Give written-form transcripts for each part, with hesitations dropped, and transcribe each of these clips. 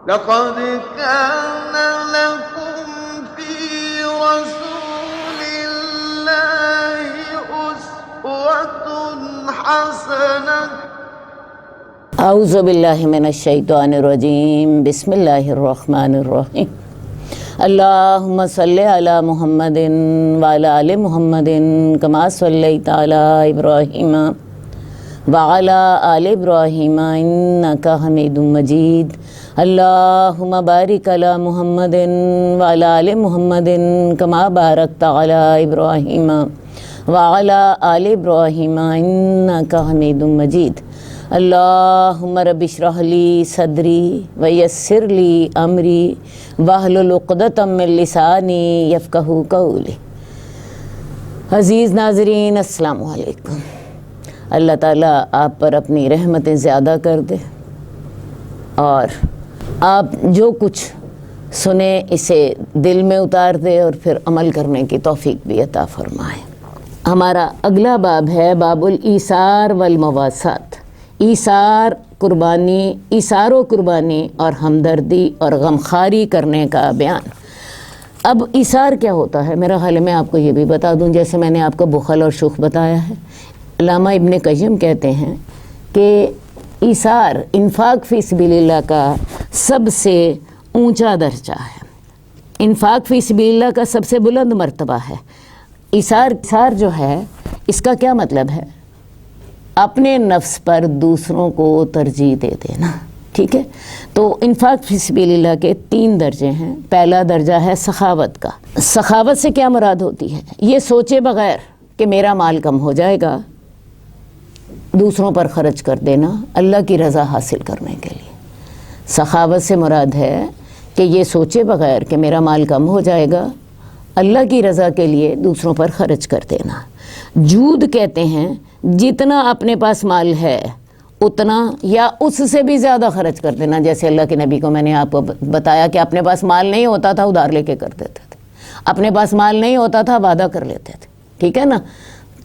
لقد كان لكم في رسول الله أسوة حسنة اعوذ باللہ من الشیطان الرجیم بسم اللہ الرحمن الرحیم اللہم صلی علی محمد وعلی آل محمد کما صلیت علی ابراہیم وعلی آل ابراہیم انکا حمید مجید اللہم بارک علی محمد وعلی آل محمد کما بارکت علی ابراہیم وعلی آل ابراہیم انکا حمید مجید اللہم رب اشرح لی صدری ویسر لی امری واحلل عقدۃ من لسانی یفقہوا قولی۔ عزیز ناظرین السلام علیکم۔ اللہ تعالیٰ آپ پر اپنی رحمتیں زیادہ کر دے اور آپ جو کچھ سنیں اسے دل میں اتار دے اور پھر عمل کرنے کی توفیق بھی عطا فرمائے۔ ہمارا اگلا باب ہے باب الایثار والمواسات، ایثار و قربانی اور ہمدردی اور غمخواری کرنے کا بیان۔ اب ایثار کیا ہوتا ہے؟ میرا خیال ہے میں آپ کو یہ بھی بتا دوں، جیسے میں نے آپ کو بخل اور شوخ بتایا ہے۔ علامہ ابن قیم کہتے ہیں کہ ایثار انفاق فی سبیل اللہ کا سب سے اونچا درجہ ہے، انفاق فی سبیل اللہ کا سب سے بلند مرتبہ ہے۔ ایثار جو ہے اس کا کیا مطلب ہے؟ اپنے نفس پر دوسروں کو ترجیح دے دینا، ٹھیک ہے؟ تو انفاق فی سبیل اللہ کے 3 درجے ہیں۔ پہلا درجہ ہے سخاوت کا۔ سخاوت سے کیا مراد ہوتی ہے؟ یہ سوچے بغیر کہ میرا مال کم ہو جائے گا، دوسروں پر خرچ کر دینا اللہ کی رضا حاصل کرنے کے لیے۔ سخاوت سے مراد ہے کہ یہ سوچے بغیر کہ میرا مال کم ہو جائے گا، اللہ کی رضا کے لیے دوسروں پر خرچ کر دینا۔ جود کہتے ہیں جتنا اپنے پاس مال ہے اتنا یا اس سے بھی زیادہ خرچ کر دینا۔ جیسے اللہ کے نبی کو میں نے آپ کو بتایا کہ اپنے پاس مال نہیں ہوتا تھا ادھار لے کے کر دیتے تھے، اپنے پاس مال نہیں ہوتا تھا وعدہ کر لیتے تھے، ٹھیک ہے نا؟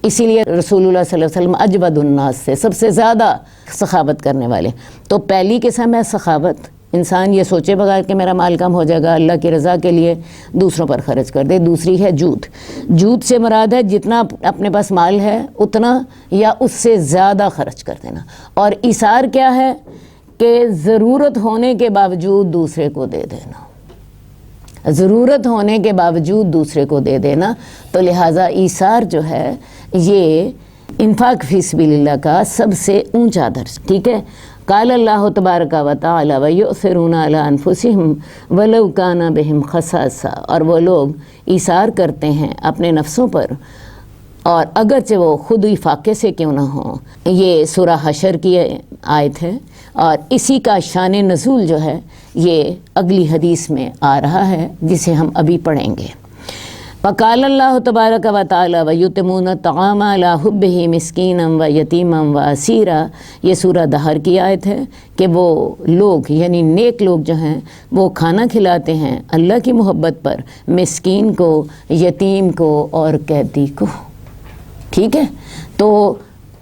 اسی لیے رسول اللہ صلی اللہ علیہ وسلم اجود الناس سے سب سے زیادہ سخاوت کرنے والے۔ تو پہلی قسم ہے سخاوت، انسان یہ سوچے بغیر کہ میرا مال کم ہو جائے گا، اللہ کی رضا کے لیے دوسروں پر خرچ کر دے۔ دوسری ہے جود۔ جود سے مراد ہے جتنا اپنے پاس مال ہے اتنا یا اس سے زیادہ خرچ کر دینا۔ اور ایثار کیا ہے؟ کہ ضرورت ہونے کے باوجود دوسرے کو دے دینا، ضرورت ہونے کے باوجود دوسرے کو دے دینا۔ تو لہٰذا ایثار جو ہے یہ انفاق فی سبیل اللہ کا سب سے اونچا درجہ، ٹھیک ہے؟ قال اللہ تبارک و تعالی ویؤثرون علی انفسہم ولو کان بہم خصاصہ، اور وہ لوگ ایثار کرتے ہیں اپنے نفسوں پر اور اگرچہ وہ خود ہی فاقے سے کیوں نہ ہوں۔ یہ سورہ حشر کی آیت ہے اور اسی کا شان نزول جو ہے یہ اگلی حدیث میں آ رہا ہے جسے ہم ابھی پڑھیں گے۔ وقال اللہ تبارک و تعالی ویتمون الطعام علی حبہ مسکینا و یتیما و اسیرا، یہ سورہ دہر کی آیت ہے کہ وہ لوگ یعنی نیک لوگ جو ہیں وہ کھانا کھلاتے ہیں اللہ کی محبت پر مسکین کو، یتیم کو اور قیدی کو، ٹھیک ہے؟ تو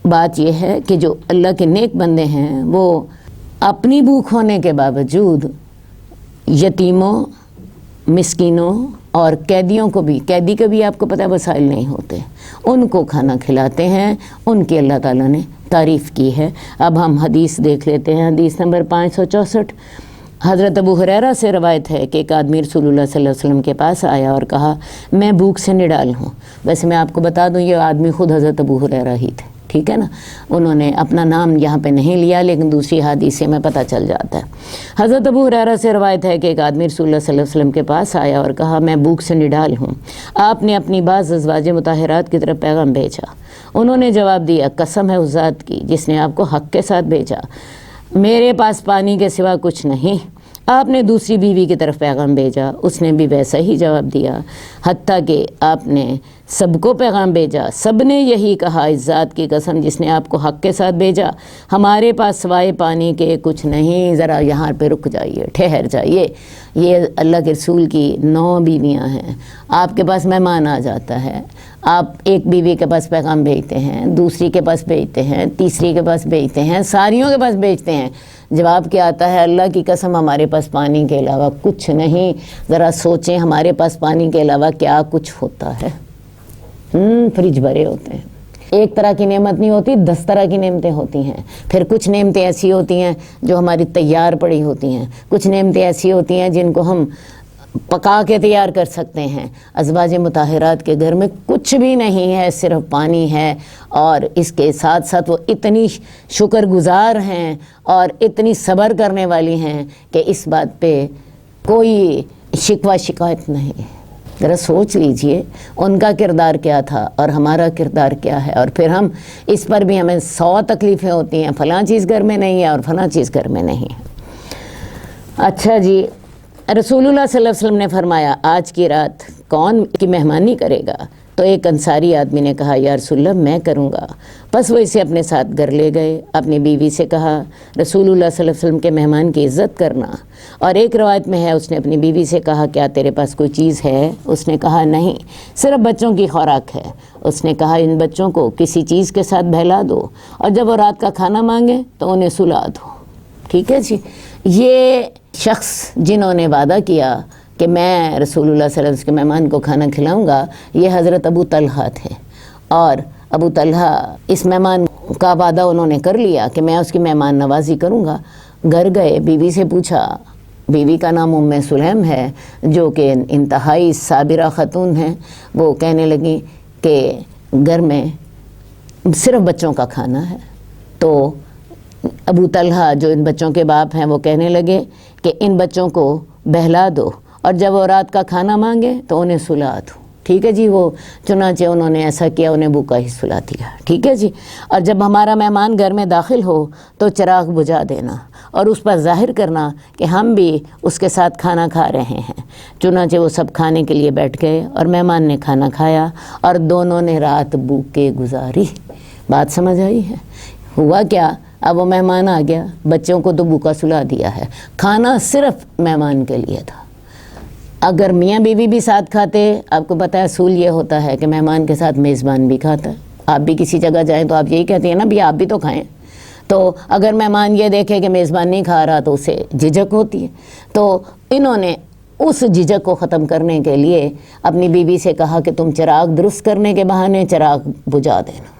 بات یہ ہے کہ جو اللہ کے نیک بندے ہیں وہ اپنی بھوک ہونے کے باوجود یتیموں، مسکینوں اور قیدیوں کو بھی، قیدی کے بھی آپ کو پتہ ہے وسائل نہیں ہوتے، ان کو کھانا کھلاتے ہیں، ان کی اللہ تعالیٰ نے تعریف کی ہے۔ اب ہم حدیث دیکھ لیتے ہیں۔ حدیث نمبر 564، حضرت ابو ہریرہ سے روایت ہے کہ ایک آدمی رسول اللہ صلی اللہ علیہ وسلم کے پاس آیا اور کہا میں بھوک سے نڈال ہوں۔ ویسے میں آپ کو بتا دوں یہ آدمی خود حضرت ابو ہریرہ ہی تھے، ٹھیک ہے نا؟ انہوں نے اپنا نام یہاں پہ نہیں لیا لیکن دوسری حدیث سے میں پتہ چل جاتا ہے۔ حضرت ابو ہریرہ سے روایت ہے کہ ایک آدمی رسول اللہ صلی اللہ علیہ وسلم کے پاس آیا اور کہا میں بھوک سے نڈال ہوں، آپ نے اپنی بعض ازواج مطہرات کی طرف پیغام بھیجا؟ انہوں نے جواب دیا قسم ہے اس ذات کی جس نے آپ کو حق کے ساتھ بھیجا، میرے پاس پانی کے سوا کچھ نہیں۔ آپ نے دوسری بیوی کی طرف پیغام بھیجا، اس نے بھی ویسا ہی جواب دیا، حتیٰ کہ آپ نے سب کو پیغام بھیجا، سب نے یہی کہا اس ذات کی قسم جس نے آپ کو حق کے ساتھ بھیجا، ہمارے پاس سوائے پانی کے کچھ نہیں۔ ذرا یہاں پہ رک جائیے، ٹھہر جائیے، یہ اللہ کے رسول کی 9 بیویاں ہیں، آپ کے پاس مہمان آ جاتا ہے، آپ ایک بیوی کے پاس پیغام بھیجتے ہیں، دوسری کے پاس بھیجتے ہیں، تیسری کے پاس بھیجتے ہیں، ساریوں کے پاس بھیجتے ہیں، جواب کیا آتا ہے؟ اللہ کی قسم ہمارے پاس پانی کے علاوہ کچھ نہیں۔ ذرا سوچیں ہمارے پاس پانی کے علاوہ کیا کچھ ہوتا ہے۔ فریج بھرے ہوتے ہیں، ایک طرح کی نعمت نہیں ہوتی، 10 طرح کی نعمتیں ہوتی ہیں۔ پھر کچھ نعمتیں ایسی ہوتی ہیں جو ہماری تیار پڑی ہوتی ہیں، کچھ نعمتیں ایسی ہوتی ہیں جن کو ہم پکا کے تیار کر سکتے ہیں۔ ازواج مطہرات کے گھر میں کچھ بھی نہیں ہے، صرف پانی ہے، اور اس کے ساتھ ساتھ وہ اتنی شکر گزار ہیں اور اتنی صبر کرنے والی ہیں کہ اس بات پہ کوئی شکوہ شکایت نہیں ہے۔ ذرا سوچ لیجئے ان کا کردار کیا تھا اور ہمارا کردار کیا ہے، اور پھر ہم اس پر بھی ہمیں 100 تکلیفیں ہوتی ہیں، فلاں چیز گھر میں نہیں ہے اور فلاں چیز گھر میں نہیں ہے۔ اچھا جی، رسول اللہ صلی اللہ علیہ وسلم نے فرمایا آج کی رات کون کی مہمانی کرے گا؟ تو ایک انصاری آدمی نے کہا یا رسول اللہ میں کروں گا۔ پس وہ اسے اپنے ساتھ گھر لے گئے، اپنی بیوی سے کہا رسول اللہ صلی اللہ علیہ وسلم کے مہمان کی عزت کرنا۔ اور ایک روایت میں ہے اس نے اپنی بیوی سے کہا کیا تیرے پاس کوئی چیز ہے؟ اس نے کہا نہیں، صرف بچوں کی خوراک ہے۔ اس نے کہا ان بچوں کو کسی چیز کے ساتھ بہلا دو، اور جب وہ رات کا کھانا مانگے تو انہیں سلا دو۔ ٹھیک ہے جی، یہ شخص جنہوں نے وعدہ کیا کہ میں رسول اللہ صلی اللہ علیہ وسلم کے مہمان کو کھانا کھلاؤں گا، یہ حضرت ابو طلحہ تھے، اور ابو طلحہ اس مہمان کا وعدہ انہوں نے کر لیا کہ میں اس کی مہمان نوازی کروں گا۔ گھر گئے، بیوی سے پوچھا، بیوی کا نام ام سلیم ہے جو کہ انتہائی صابرہ خاتون ہیں، وہ کہنے لگی کہ گھر میں صرف بچوں کا کھانا ہے۔ تو ابو طلحہ جو ان بچوں کے باپ ہیں وہ کہنے لگے کہ ان بچوں کو بہلا دو، اور جب وہ رات کا کھانا مانگے تو انہیں سلا دو۔ ٹھیک ہے جی، وہ چنانچہ انہوں نے ایسا کیا، انہیں بھوکا ہی سلا دیا۔ ٹھیک ہے جی، اور جب ہمارا مہمان گھر میں داخل ہو تو چراغ بجھا دینا اور اس پر ظاہر کرنا کہ ہم بھی اس کے ساتھ کھانا کھا رہے ہیں۔ چنانچہ وہ سب کھانے کے لیے بیٹھ گئے اور مہمان نے کھانا کھایا اور دونوں نے رات بھوکے گزاری۔ بات سمجھ آئی ہے؟ ہوا کیا؟ اب وہ مہمان آ گیا، بچوں کو تو بھوکا سلا دیا ہے، کھانا صرف مہمان کے لیے تھا۔ اگر میاں بیوی بھی ساتھ کھاتے، آپ کو پتہ ہے اصول یہ ہوتا ہے کہ مہمان کے ساتھ میزبان بھی کھاتا ہے۔ آپ بھی کسی جگہ جائیں تو آپ یہی کہتے ہیں نا بھی آپ بھی تو کھائیں۔ تو اگر مہمان یہ دیکھے کہ میزبان نہیں کھا رہا تو اسے جھجک ہوتی ہے۔ تو انہوں نے اس جھجک کو ختم کرنے کے لیے اپنی بیوی سے کہا کہ تم چراغ درست کرنے کے بہانے چراغ بجھا دینا،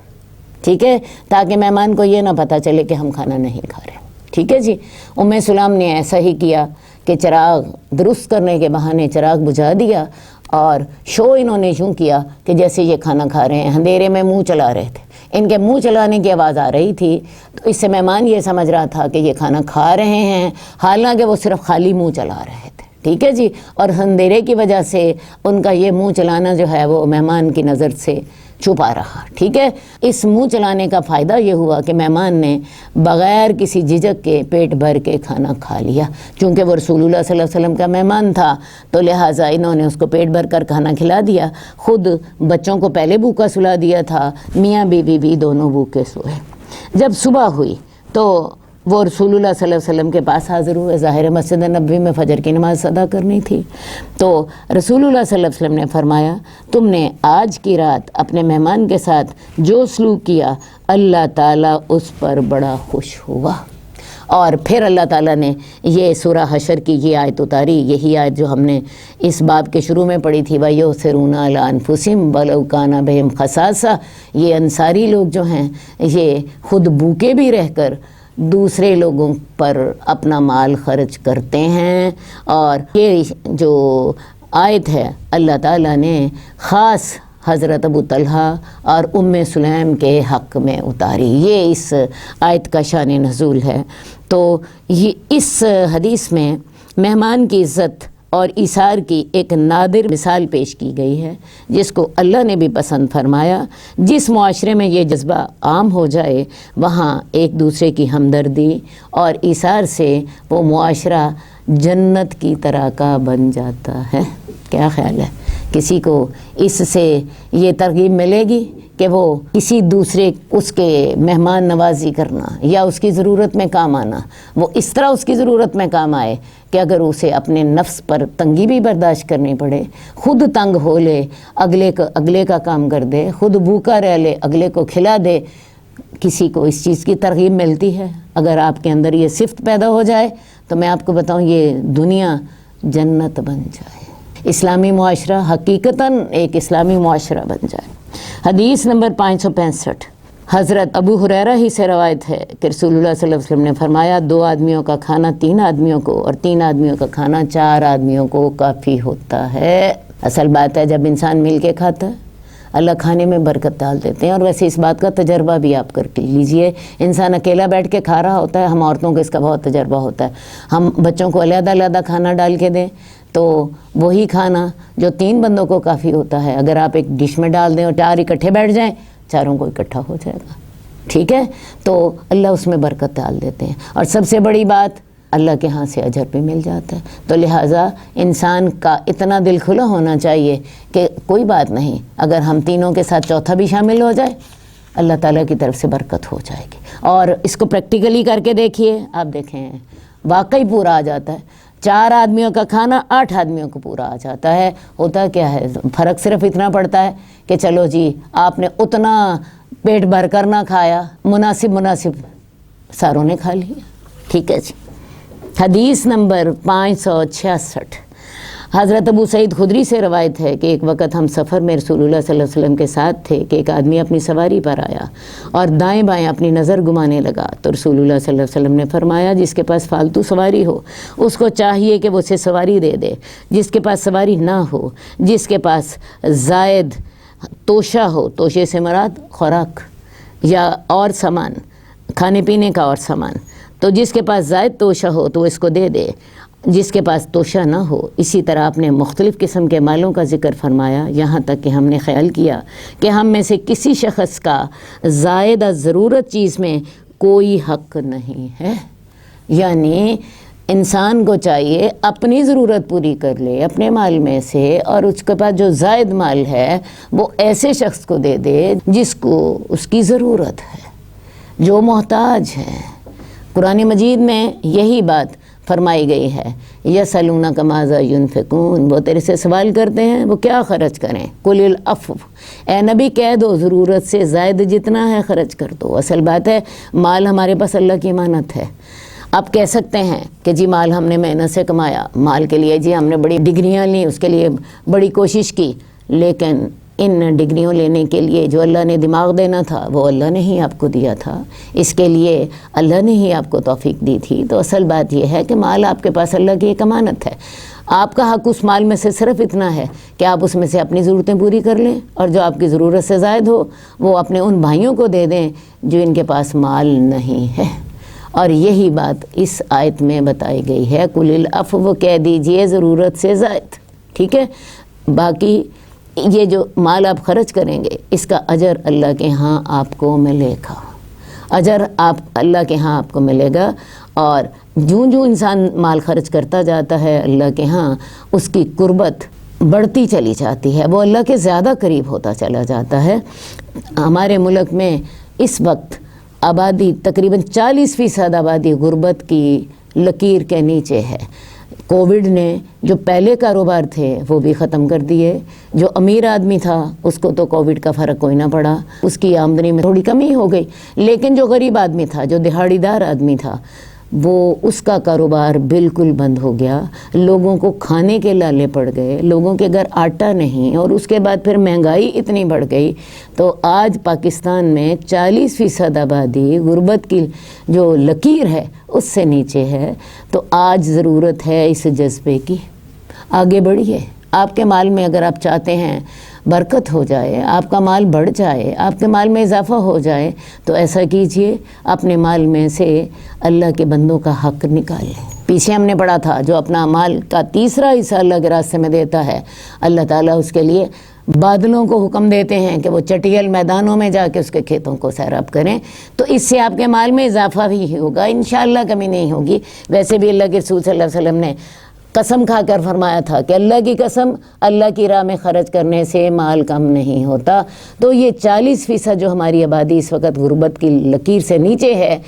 ٹھیک ہے، تاکہ مہمان کو یہ نہ پتہ چلے کہ ہم کھانا نہیں کھا رہے۔ ٹھیک ہے جی، ام سلیم نے ایسا ہی کیا کہ چراغ درست کرنے کے بہانے چراغ بجھا دیا، اور شو انہوں نے یوں کیا کہ جیسے یہ کھانا کھا رہے ہیں، اندھیرے میں منہ چلا رہے تھے۔ ان کے منہ چلانے کی آواز آ رہی تھی تو اس سے مہمان یہ سمجھ رہا تھا کہ یہ کھانا کھا رہے ہیں، حالانکہ وہ صرف خالی منہ چلا رہے تھے۔ ٹھیک ہے جی، اور اندھیرے کی وجہ سے ان کا یہ منہ چلانا جو ہے وہ مہمان کی نظر سے چھپا رہا۔ ٹھیک ہے، اس منہ چلانے کا فائدہ یہ ہوا کہ مہمان نے بغیر کسی جھجک کے پیٹ بھر کے کھانا کھا لیا۔ چونکہ وہ رسول اللہ صلی اللہ علیہ وسلم کا مہمان تھا تو لہٰذا انہوں نے اس کو پیٹ بھر کر کھانا کھلا دیا۔ خود بچوں کو پہلے بھوکا سلا دیا تھا، میاں بیوی بھی دونوں بھوکے سوئے۔ جب صبح ہوئی تو وہ رسول اللہ صلی اللہ علیہ وسلم کے پاس حاضر ہوئے، ظاہر مسجد نبوی میں فجر کی نماز ادا کرنی تھی۔ تو رسول اللہ صلی اللہ علیہ وسلم نے فرمایا تم نے آج کی رات اپنے مہمان کے ساتھ جو سلوک کیا اللہ تعالیٰ اس پر بڑا خوش ہوا۔ اور پھر اللہ تعالیٰ نے یہ سورہ حشر کی یہ آیت اتاری، یہی آیت جو ہم نے اس باب کے شروع میں پڑھی تھی، وَيُؤْثِرُونَ عَلَىٰ أَنفُسِهِمْ وَلَوْ كَانَ بِهِمْ خَصَاصَةٌ۔ یہ انصاری لوگ جو ہیں یہ خود بھوکے بھی رہ کر دوسرے لوگوں پر اپنا مال خرچ کرتے ہیں۔ اور یہ جو آیت ہے اللہ تعالیٰ نے خاص حضرت ابو طلحہ اور ام سلیم کے حق میں اتاری۔ یہ اس آیت کا شان نزول ہے۔ تو یہ اس حدیث میں مہمان کی عزت اور ایثار کی ایک نادر مثال پیش کی گئی ہے جس کو اللہ نے بھی پسند فرمایا۔ جس معاشرے میں یہ جذبہ عام ہو جائے وہاں ایک دوسرے کی ہمدردی اور ایثار سے وہ معاشرہ جنت کی طرح کا بن جاتا ہے۔ کیا خیال ہے؟ کسی کو اس سے یہ ترغیب ملے گی کہ وہ کسی دوسرے اس کے مہمان نوازی کرنا یا اس کی ضرورت میں کام آنا، وہ اس طرح اس کی ضرورت میں کام آئے کہ اگر اسے اپنے نفس پر تنگی بھی برداشت کرنی پڑے، خود تنگ ہو لے، اگلے کا کام کر دے، خود بھوکا رہ لے، اگلے کو کھلا دے، کسی کو اس چیز کی ترغیب ملتی ہے۔ اگر آپ کے اندر یہ صفت پیدا ہو جائے تو میں آپ کو بتاؤں یہ دنیا جنت بن جائے، اسلامی معاشرہ حقیقتاً ایک اسلامی معاشرہ بن جائے۔ حدیث نمبر 565، حضرت ابو ہریرہ ہی سے روایت ہے کہ رسول اللہ صلی اللہ علیہ وسلم نے فرمایا 2 آدمیوں کا کھانا 3 آدمیوں کو اور 3 آدمیوں کا کھانا 4 آدمیوں کو کافی ہوتا ہے۔ اصل بات ہے جب انسان مل کے کھاتا ہے اللہ کھانے میں برکت ڈال دیتے ہیں، اور ویسے اس بات کا تجربہ بھی آپ کر لیجئے، انسان اکیلا بیٹھ کے کھا رہا ہوتا ہے، ہم عورتوں کو اس کا بہت تجربہ ہوتا ہے، ہم بچوں کو علیحدہ علیحدہ کھانا ڈال کے دیں تو وہی کھانا جو 3 بندوں کو کافی ہوتا ہے اگر آپ ایک ڈش میں ڈال دیں اور 4 اکٹھے بیٹھ جائیں 4 کو اکٹھا ہو جائے گا، ٹھیک ہے؟ تو اللہ اس میں برکت ڈال دیتے ہیں، اور سب سے بڑی بات اللہ کے ہاں سے اجر بھی مل جاتا ہے۔ تو لہٰذا انسان کا اتنا دل کھلا ہونا چاہیے کہ کوئی بات نہیں، اگر ہم تینوں کے ساتھ چوتھا بھی شامل ہو جائے اللہ تعالیٰ کی طرف سے برکت ہو جائے گی۔ اور اس کو پریکٹیکلی کر کے دیکھیے، آپ دیکھیں واقعی پورا آ جاتا ہے، 4 آدمیوں کا کھانا 8 آدمیوں کو پورا آ جاتا ہے۔ ہوتا کیا ہے، فرق صرف اتنا پڑتا ہے کہ چلو جی آپ نے اتنا پیٹ بھر کر نہ کھایا، مناسب ساروں نے کھا لیا، ٹھیک ہے جی۔ حدیث نمبر 566، حضرت ابو سعید خدری سے روایت ہے کہ ایک وقت ہم سفر میں رسول اللہ صلی اللہ علیہ وسلم کے ساتھ تھے کہ ایک آدمی اپنی سواری پر آیا اور دائیں بائیں اپنی نظر گھمانے لگا، تو رسول اللہ صلی اللہ علیہ وسلم نے فرمایا جس کے پاس فالتو سواری ہو اس کو چاہیے کہ وہ اسے سواری دے دے، جس کے پاس سواری نہ ہو، جس کے پاس زائد توشہ ہو، توشے سے مراد خوراک یا اور سامان، کھانے پینے کا اور سامان، تو جس کے پاس زائد توشہ ہو تو اس کو دے دے، جس کے پاس توشہ نہ ہو۔ اسی طرح آپ نے مختلف قسم کے مالوں کا ذکر فرمایا، یہاں تک کہ ہم نے خیال کیا کہ ہم میں سے کسی شخص کا زائد از ضرورت چیز میں کوئی حق نہیں ہے، یعنی انسان کو چاہیے اپنی ضرورت پوری کر لے اپنے مال میں سے، اور اس کے پاس جو زائد مال ہے وہ ایسے شخص کو دے دے جس کو اس کی ضرورت ہے، جو محتاج ہے۔ قرآن مجید میں یہی بات فرمائی گئی ہے، یسألونک ماذا ینفقون، وہ تیرے سے سوال کرتے ہیں وہ کیا خرچ کریں، قل العفو، اے نبی کہہ دو ضرورت سے زائد جتنا ہے خرچ کر دو۔ اصل بات ہے مال ہمارے پاس اللہ کی امانت ہے۔ آپ کہہ سکتے ہیں کہ جی مال ہم نے محنت سے کمایا، مال کے لیے جی ہم نے بڑی ڈگریاں لیں، اس کے لیے بڑی کوشش کی، لیکن ان ڈگریوں لینے کے لیے جو اللہ نے دماغ دینا تھا وہ اللہ نے ہی آپ کو دیا تھا، اس کے لیے اللہ نے ہی آپ کو توفیق دی تھی۔ تو اصل بات یہ ہے کہ مال آپ کے پاس اللہ کی ایک امانت ہے، آپ کا حق اس مال میں سے صرف اتنا ہے کہ آپ اس میں سے اپنی ضرورتیں پوری کر لیں، اور جو آپ کی ضرورت سے زائد ہو وہ اپنے ان بھائیوں کو دے دیں جو ان کے پاس مال نہیں ہے۔ اور یہی بات اس آیت میں بتائی گئی ہے، قل العفو، کہہ دیجئے ضرورت سے زائد، ٹھیک ہے؟ باقی یہ جو مال آپ خرچ کریں گے اس کا اجر اللہ کے ہاں آپ کو ملے گا، اجر اللہ کے ہاں آپ کو ملے گا۔ اور جو انسان مال خرچ کرتا جاتا ہے اللہ کے ہاں اس کی قربت بڑھتی چلی جاتی ہے، وہ اللہ کے زیادہ قریب ہوتا چلا جاتا ہے۔ ہمارے ملک میں اس وقت آبادی تقریباً 40% آبادی غربت کی لکیر کے نیچے ہے۔ کووڈ نے جو پہلے کاروبار تھے وہ بھی ختم کر دیے، جو امیر آدمی تھا اس کو تو کووڈ کا فرق کوئی نہ پڑا، اس کی آمدنی میں تھوڑی کمی ہو گئی، لیکن جو غریب آدمی تھا، جو دہاڑی دار آدمی تھا، وہ اس کا کاروبار بالکل بند ہو گیا، لوگوں کو کھانے کے لالے پڑ گئے، لوگوں کے گھر آٹا نہیں، اور اس کے بعد پھر مہنگائی اتنی بڑھ گئی۔ تو آج پاکستان میں 40% آبادی غربت کی جو لکیر ہے اس سے نیچے ہے۔ تو آج ضرورت ہے اس جذبے کی، آگے بڑھیے۔ آپ کے مال میں اگر آپ چاہتے ہیں برکت ہو جائے، آپ کا مال بڑھ جائے، آپ کے مال میں اضافہ ہو جائے، تو ایسا کیجئے اپنے مال میں سے اللہ کے بندوں کا حق نکالیں۔ پیچھے ہم نے پڑھا تھا جو اپنا مال کا تیسرا حصہ اللہ کے راستے میں دیتا ہے اللہ تعالیٰ اس کے لیے بادلوں کو حکم دیتے ہیں کہ وہ چٹیل میدانوں میں جا کے اس کے کھیتوں کو سیراب کریں، تو اس سے آپ کے مال میں اضافہ بھی ہوگا، انشاءاللہ کمی نہیں ہوگی۔ ویسے بھی اللہ کے رسول صلی اللہ علیہ وسلم نے قسم کھا کر فرمایا تھا کہ اللہ کی قسم، اللہ کی راہ میں خرچ کرنے سے مال کم نہیں ہوتا۔ تو یہ 40% جو ہماری آبادی اس وقت غربت کی لکیر سے نیچے ہے،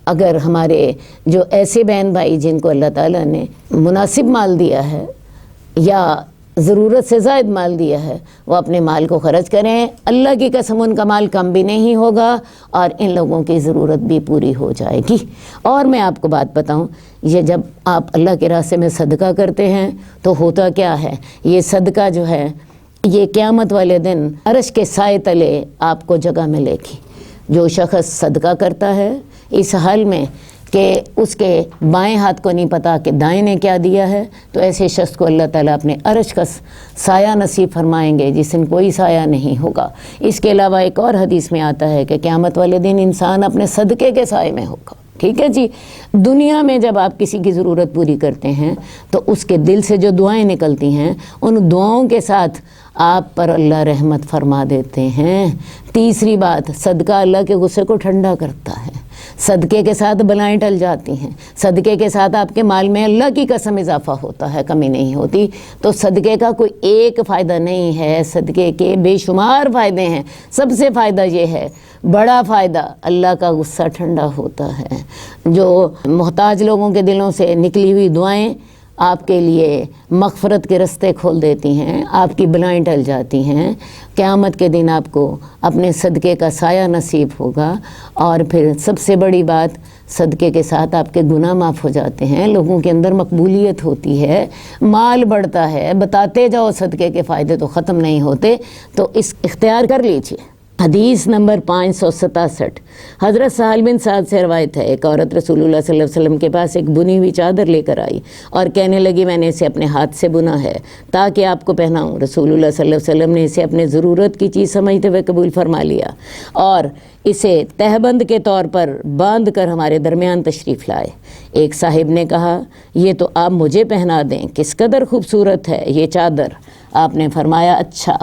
اگر ہمارے جو ایسے بہن بھائی جن کو اللہ تعالیٰ نے مناسب مال دیا ہے یا ضرورت سے زائد مال دیا ہے، وہ اپنے مال کو خرچ کریں، اللہ کی قسم ان کا مال کم بھی نہیں ہوگا اور ان لوگوں کی ضرورت بھی پوری ہو جائے گی۔ اور میں آپ کو بات بتاؤں، یہ جب آپ اللہ کے راستے میں صدقہ کرتے ہیں تو ہوتا کیا ہے، یہ صدقہ جو ہے یہ قیامت والے دن عرش کے سائے تلے آپ کو جگہ ملے گی۔ جو شخص صدقہ کرتا ہے اس حال میں کہ اس کے بائیں ہاتھ کو نہیں پتا کہ دائیں نے کیا دیا ہے، تو ایسے شخص کو اللہ تعالیٰ اپنے عرش کا سایہ نصیب فرمائیں گے جس دن کوئی سایہ نہیں ہوگا۔ اس کے علاوہ ایک اور حدیث میں آتا ہے کہ قیامت والے دن انسان اپنے صدقے کے سائے میں ہوگا۔ ٹھیک ہے جی، دنیا میں جب آپ کسی کی ضرورت پوری کرتے ہیں تو اس کے دل سے جو دعائیں نکلتی ہیں ان دعاؤں کے ساتھ آپ پر اللہ رحمت فرما دیتے ہیں۔ تیسری بات، صدقہ اللہ کے غصے کو ٹھنڈا کرتا ہے، صدقے کے ساتھ بلائیں ٹل جاتی ہیں، صدقے کے ساتھ آپ کے مال میں اللہ کی قسم اضافہ ہوتا ہے، کمی نہیں ہوتی۔ تو صدقے کا کوئی ایک فائدہ نہیں ہے، صدقے کے بے شمار فائدے ہیں۔ سب سے فائدہ یہ ہے، بڑا فائدہ، اللہ کا غصہ ٹھنڈا ہوتا ہے۔ جو محتاج لوگوں کے دلوں سے نکلی ہوئی دعائیں آپ کے لیے مغفرت کے رستے کھول دیتی ہیں، آپ کی بلائیں ٹل جاتی ہیں۔ قیامت کے دن آپ کو اپنے صدقے کا سایہ نصیب ہوگا، اور پھر سب سے بڑی بات، صدقے کے ساتھ آپ کے گناہ معاف ہو جاتے ہیں، لوگوں کے اندر مقبولیت ہوتی ہے، مال بڑھتا ہے، بتاتے جاؤ صدقے کے فائدے تو ختم نہیں ہوتے۔ تو اس اختیار کر لیجئے۔ حدیث نمبر 567، حضرت سہل بن سعد سے روایت ہے، ایک عورت رسول اللہ صلی اللہ علیہ وسلم کے پاس ایک بنی ہوئی چادر لے کر آئی اور کہنے لگی میں نے اسے اپنے ہاتھ سے بنا ہے تاکہ آپ کو پہناؤں۔ رسول اللہ صلی اللہ علیہ وسلم نے اسے اپنے ضرورت کی چیز سمجھتے ہوئے قبول فرما لیا اور اسے تہبند کے طور پر باندھ کر ہمارے درمیان تشریف لائے۔ ایک صاحب نے کہا یہ تو آپ مجھے پہنا دیں، کس قدر خوبصورت ہے یہ چادر۔ آپ نے فرمایا اچھا۔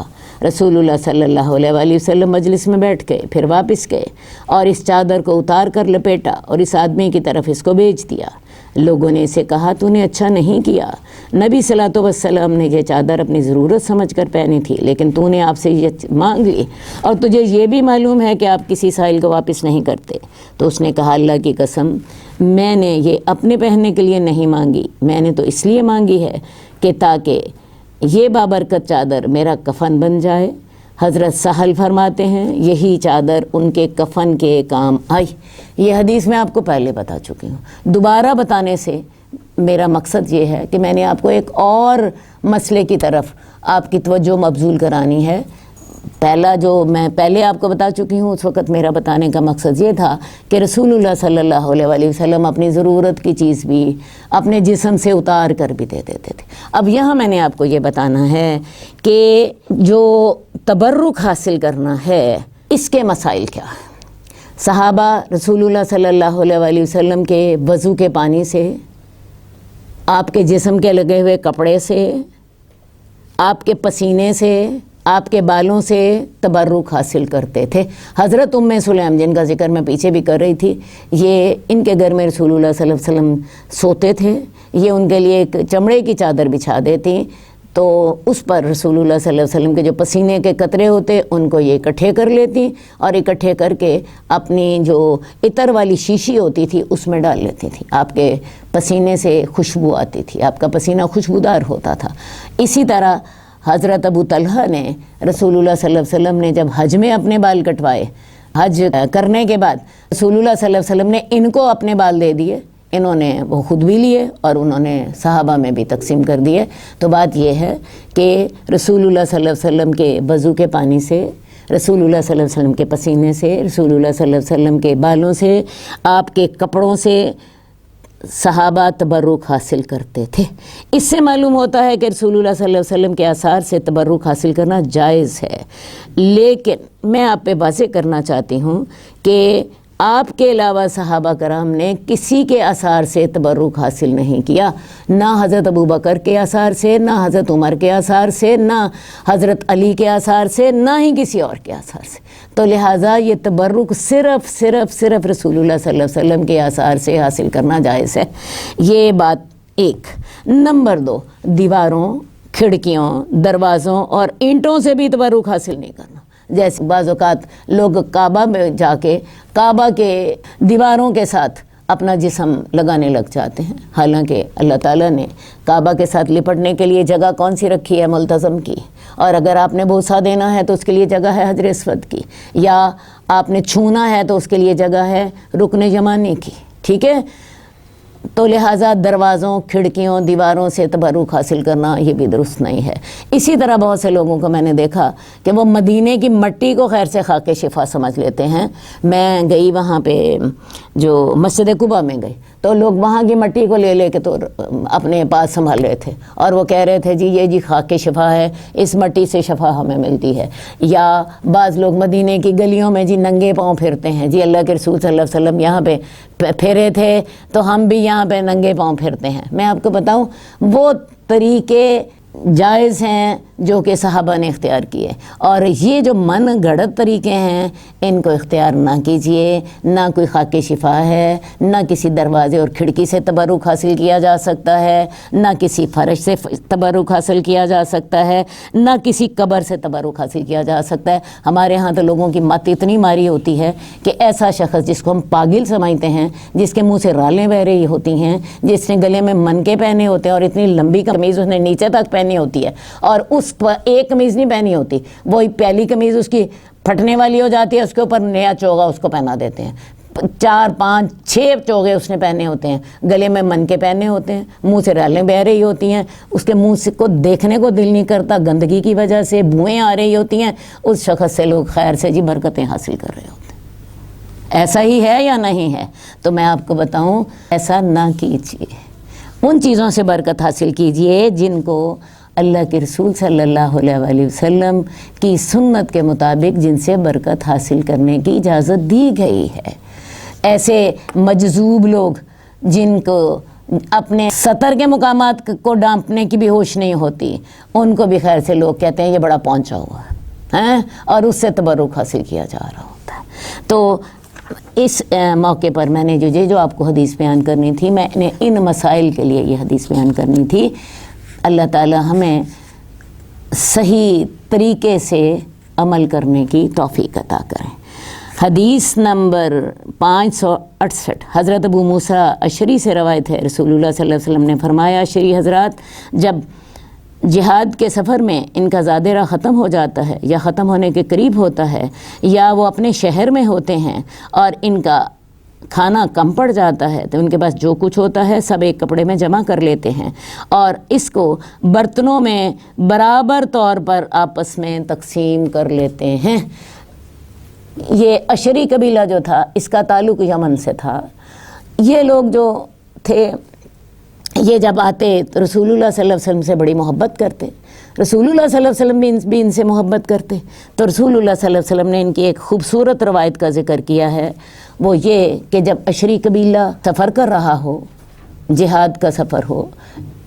رسول اللہ صلی اللہ علیہ وآلہ وسلم مجلس میں بیٹھ گئے، پھر واپس گئے اور اس چادر کو اتار کر لپیٹا اور اس آدمی کی طرف اس کو بھیج دیا۔ لوگوں نے اسے کہا تو نے اچھا نہیں کیا، نبی صلی اللہ علیہ وسلم نے یہ چادر اپنی ضرورت سمجھ کر پہنی تھی، لیکن تو نے آپ سے یہ مانگ لی اور تجھے یہ بھی معلوم ہے کہ آپ کسی سائل کو واپس نہیں کرتے۔ تو اس نے کہا اللہ کی قسم میں نے یہ اپنے پہننے کے لیے نہیں مانگی، میں نے تو اس لیے مانگی ہے کہ تاکہ یہ بابرکت چادر میرا کفن بن جائے۔ حضرت سہل فرماتے ہیں یہی چادر ان کے کفن کے کام آئی۔ یہ حدیث میں آپ کو پہلے بتا چکی ہوں، دوبارہ بتانے سے میرا مقصد یہ ہے کہ میں نے آپ کو ایک اور مسئلے کی طرف آپ کی توجہ مبذول کرانی ہے۔ پہلا جو میں پہلے آپ کو بتا چکی ہوں، اس وقت میرا بتانے کا مقصد یہ تھا کہ رسول اللہ صلی اللہ علیہ وآلہ وسلم اپنی ضرورت کی چیز بھی اپنے جسم سے اتار کر بھی دے دیتے تھے۔ اب یہاں میں نے آپ کو یہ بتانا ہے کہ جو تبرک حاصل کرنا ہے اس کے مسائل کیا ہیں۔ صحابہ رسول اللہ صلی اللہ علیہ وآلہ وسلم کے وضو کے پانی سے، آپ کے جسم کے لگے ہوئے کپڑے سے، آپ کے پسینے سے، آپ کے بالوں سے تبرک حاصل کرتے تھے۔ حضرت ام سلیم جن کا ذکر میں پیچھے بھی کر رہی تھی، یہ ان کے گھر میں رسول اللہ صلی اللہ علیہ وسلم سوتے تھے، یہ ان کے لیے ایک چمڑے کی چادر بچھا دیتی، تو اس پر رسول اللہ صلی اللہ علیہ وسلم کے جو پسینے کے قطرے ہوتے ان کو یہ اکٹھے کر لیتی اور اکٹھے کر کے اپنی جو عطر والی شیشی ہوتی تھی اس میں ڈال لیتی تھی۔ آپ کے پسینے سے خوشبو آتی تھی، آپ کا پسینہ خوشبودار ہوتا تھا۔ اسی طرح حضرت ابو طلحہ نے رسول اللہ صلی اللہ علیہ وسلم نے جب حج میں اپنے بال کٹوائے، حج کرنے کے بعد رسول اللہ صلی اللہ علیہ وسلم نے ان کو اپنے بال دے دیے، انہوں نے وہ خود بھی لیے اور انہوں نے صحابہ میں بھی تقسیم کر دیے۔ تو بات یہ ہے کہ رسول اللہ صلی اللہ علیہ وسلم کے وضو کے پانی سے، رسول اللہ صلی اللہ علیہ وسلم کے پسینے سے، رسول اللہ صلی اللہ علیہ وسلم کے بالوں سے، آپ کے کپڑوں سے صحابہ تبرک حاصل کرتے تھے۔ اس سے معلوم ہوتا ہے کہ رسول اللہ صلی اللہ علیہ وسلم کے آثار سے تبرک حاصل کرنا جائز ہے، لیکن میں آپ پہ واضح کرنا چاہتی ہوں کہ آپ کے علاوہ صحابہ کرام نے کسی کے آثار سے تبرک حاصل نہیں کیا، نہ حضرت ابوبکر کے آثار سے، نہ حضرت عمر کے آثار سے، نہ حضرت علی کے آثار سے، نہ ہی کسی اور کے آثار سے۔ تو لہٰذا یہ تبرک صرف رسول اللہ صلی اللہ علیہ وسلم کے آثار سے حاصل کرنا جائز ہے۔ یہ بات ایک۔ نمبر 2، دیواروں، کھڑکیوں، دروازوں اور اینٹوں سے بھی تبرک حاصل نہیں کرنا۔ جیسے بعض اوقات لوگ کعبہ میں جا کے کعبہ کے دیواروں کے ساتھ اپنا جسم لگانے لگ جاتے ہیں، حالانکہ اللہ تعالیٰ نے کعبہ کے ساتھ لپٹنے کے لیے جگہ کون سی رکھی ہے؟ ملتزم کی۔ اور اگر آپ نے بوسہ دینا ہے تو اس کے لیے جگہ ہے حجر اسود کی، یا آپ نے چھونا ہے تو اس کے لیے جگہ ہے رکن یمانی کی، ٹھیک ہے؟ تو لہٰذا دروازوں، کھڑکیوں، دیواروں سے تبرک حاصل کرنا یہ بھی درست نہیں ہے۔ اسی طرح بہت سے لوگوں کو میں نے دیکھا کہ وہ مدینے کی مٹی کو خیر سے خاک شفا سمجھ لیتے ہیں۔ میں گئی وہاں پہ جو مسجد قباء میں گئی تو لوگ وہاں کی مٹی کو لے کے تو اپنے پاس سنبھال رہے تھے، اور وہ کہہ رہے تھے جی یہ جی خاک شفا ہے، اس مٹی سے شفا ہمیں ملتی ہے۔ یا بعض لوگ مدینے کی گلیوں میں جی ننگے پاؤں پھرتے ہیں، جی اللہ کے رسول صلی اللہ علیہ وسلم یہاں پہ پھیرے تھے تو ہم بھی یہاں پہ ننگے پاؤں پھرتے ہیں۔ میں آپ کو بتاؤں وہ طریقے جائز ہیں جو کہ صحابہ نے اختیار کیے، اور یہ جو من گھڑت طریقے ہیں ان کو اختیار نہ کیجئے۔ نہ کوئی خاک شفا ہے، نہ کسی دروازے اور کھڑکی سے تبرک حاصل کیا جا سکتا ہے، نہ کسی فرش سے تبرک حاصل کیا جا سکتا ہے، نہ کسی قبر سے تبرک حاصل کیا جا سکتا ہے۔ ہمارے ہاں تو لوگوں کی مت اتنی ماری ہوتی ہے کہ ایسا شخص جس کو ہم پاگل سمجھتے ہیں، جس کے منہ سے رالیں بہ رہی ہوتی ہیں، جس نے گلے میں منکے پہنے ہوتے ہیں اور اتنی لمبی قمیض اس نے نیچے تک پہنی ہوتی ہے، اور اس ایک قمیض نہیں پہنی ہوتی، وہی پہلی قمیض اس کی پھٹنے والی ہو جاتی ہے، اس کے اوپر نیا چوغا اس کو پہنا دیتے ہیں، 4 5 6 چوغے اس نے پہنے ہوتے ہیں، گلے میں منکے پہنے ہوتے ہیں، منہ سے رالیں بہ رہی ہوتی ہیں، اس کے منہ سے کو دیکھنے کو دل نہیں کرتا، گندگی کی وجہ سے بوئیں آ رہی ہوتی ہیں، اس شخص سے لوگ خیر سے جی برکتیں حاصل کر رہے ہوتے ہیں۔ ایسا ہی ہے یا نہیں ہے؟ تو میں آپ کو بتاؤں ایسا نہ کیجیے، ان چیزوں سے برکت حاصل کیجیے جن کو اللہ کے رسول صلی اللہ علیہ وآلہ وسلم کی سنت کے مطابق جن سے برکت حاصل کرنے کی اجازت دی گئی ہے۔ ایسے مجذوب لوگ جن کو اپنے سطر کے مقامات کو ڈانپنے کی بھی ہوش نہیں ہوتی، ان کو بھی خیر سے لوگ کہتے ہیں یہ بڑا پہنچا ہوا ہے، اور اس سے تبرک حاصل کیا جا رہا ہوتا ہے۔ تو اس موقع پر میں نے جو آپ کو حدیث بیان کرنی تھی، میں نے ان مسائل کے لیے یہ حدیث بیان کرنی تھی۔ اللہ تعالی ہمیں صحیح طریقے سے عمل کرنے کی توفیق عطا کریں۔ حدیث نمبر 568 حضرت ابو موسیٰ اشعری سے روایت ہے، رسول اللہ صلی اللہ علیہ وسلم نے فرمایا، اشعری حضرات جب جہاد کے سفر میں ان کا زاد راہ ختم ہو جاتا ہے یا ختم ہونے کے قریب ہوتا ہے، یا وہ اپنے شہر میں ہوتے ہیں اور ان کا کھانا کم پڑ جاتا ہے، تو ان کے پاس جو کچھ ہوتا ہے سب ایک کپڑے میں جمع کر لیتے ہیں اور اس کو برتنوں میں برابر طور پر آپس میں تقسیم کر لیتے ہیں۔ یہ اشعری قبیلہ جو تھا اس کا تعلق یمن سے تھا۔ یہ لوگ جو تھے یہ جب آتے تو رسول اللہ صلی اللہ علیہ وسلم سے بڑی محبت کرتے، رسول اللہ صلی اللہ علیہ وسلم بھی ان سے محبت کرتے، تو رسول اللہ صلی اللہ علیہ وسلم نے ان کی ایک خوبصورت روایت کا ذکر کیا ہے، وہ یہ کہ جب اشعری قبیلہ سفر کر رہا ہو، جہاد کا سفر ہو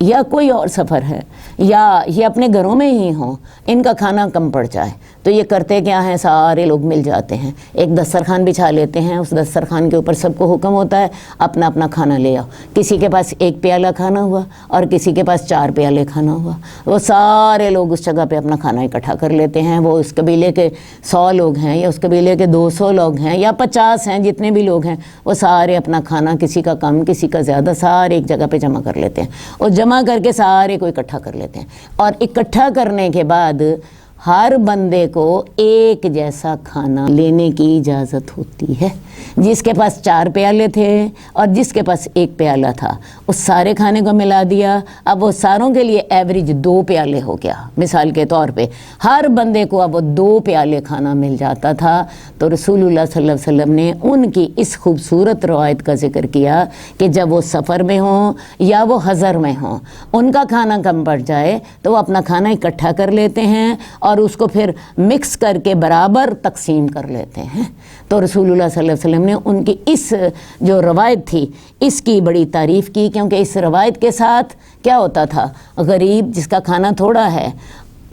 یا کوئی اور سفر ہے، یا یہ اپنے گھروں میں ہی ہوں، ان کا کھانا کم پڑ جائے تو یہ کرتے کیا ہیں، سارے لوگ مل جاتے ہیں، ایک دسترخوان بچھا لیتے ہیں، اس دسترخوان کے اوپر سب کو حکم ہوتا ہے اپنا اپنا کھانا لے آؤ۔ کسی کے پاس 1 پیالہ کھانا ہوا اور کسی کے پاس 4 پیالے کھانا ہوا، وہ سارے لوگ اس جگہ پہ اپنا کھانا اکٹھا کر لیتے ہیں۔ وہ اس قبیلے کے 100 لوگ ہیں یا اس قبیلے کے 200 لوگ ہیں یا 50 ہیں، جتنے بھی لوگ ہیں وہ سارے اپنا کھانا، کسی کا کم کسی کا زیادہ، سارے ایک جگہ پہ جمع کر لیتے ہیں، اور جمع کر کے سارے کو اکٹھا کر لیتے ہیں، اور اکٹھا کرنے کے بعد ہر بندے کو ایک جیسا کھانا لینے کی اجازت ہوتی ہے۔ جس کے پاس 4 پیالے تھے اور جس کے پاس 1 پیالہ تھا، اس سارے کھانے کو ملا دیا، اب وہ ساروں کے لیے ایوریج 2 پیالے ہو گیا۔ مثال کے طور پہ ہر بندے کو اب وہ 2 پیالے کھانا مل جاتا تھا۔ تو رسول اللہ صلی اللہ علیہ وسلم نے ان کی اس خوبصورت روایت کا ذکر کیا کہ جب وہ سفر میں ہوں یا وہ حضر میں ہوں، ان کا کھانا کم پڑ جائے تو وہ اپنا کھانا اکٹھا کر لیتے ہیں اور اس کو پھر مکس کر کے برابر تقسیم کر لیتے ہیں۔ تو رسول اللہ صلی اللہ علیہ وسلم نے ان کی اس جو روایت تھی اس کی بڑی تعریف کی، کیونکہ اس روایت کے ساتھ کیا ہوتا تھا، غریب جس کا کھانا تھوڑا ہے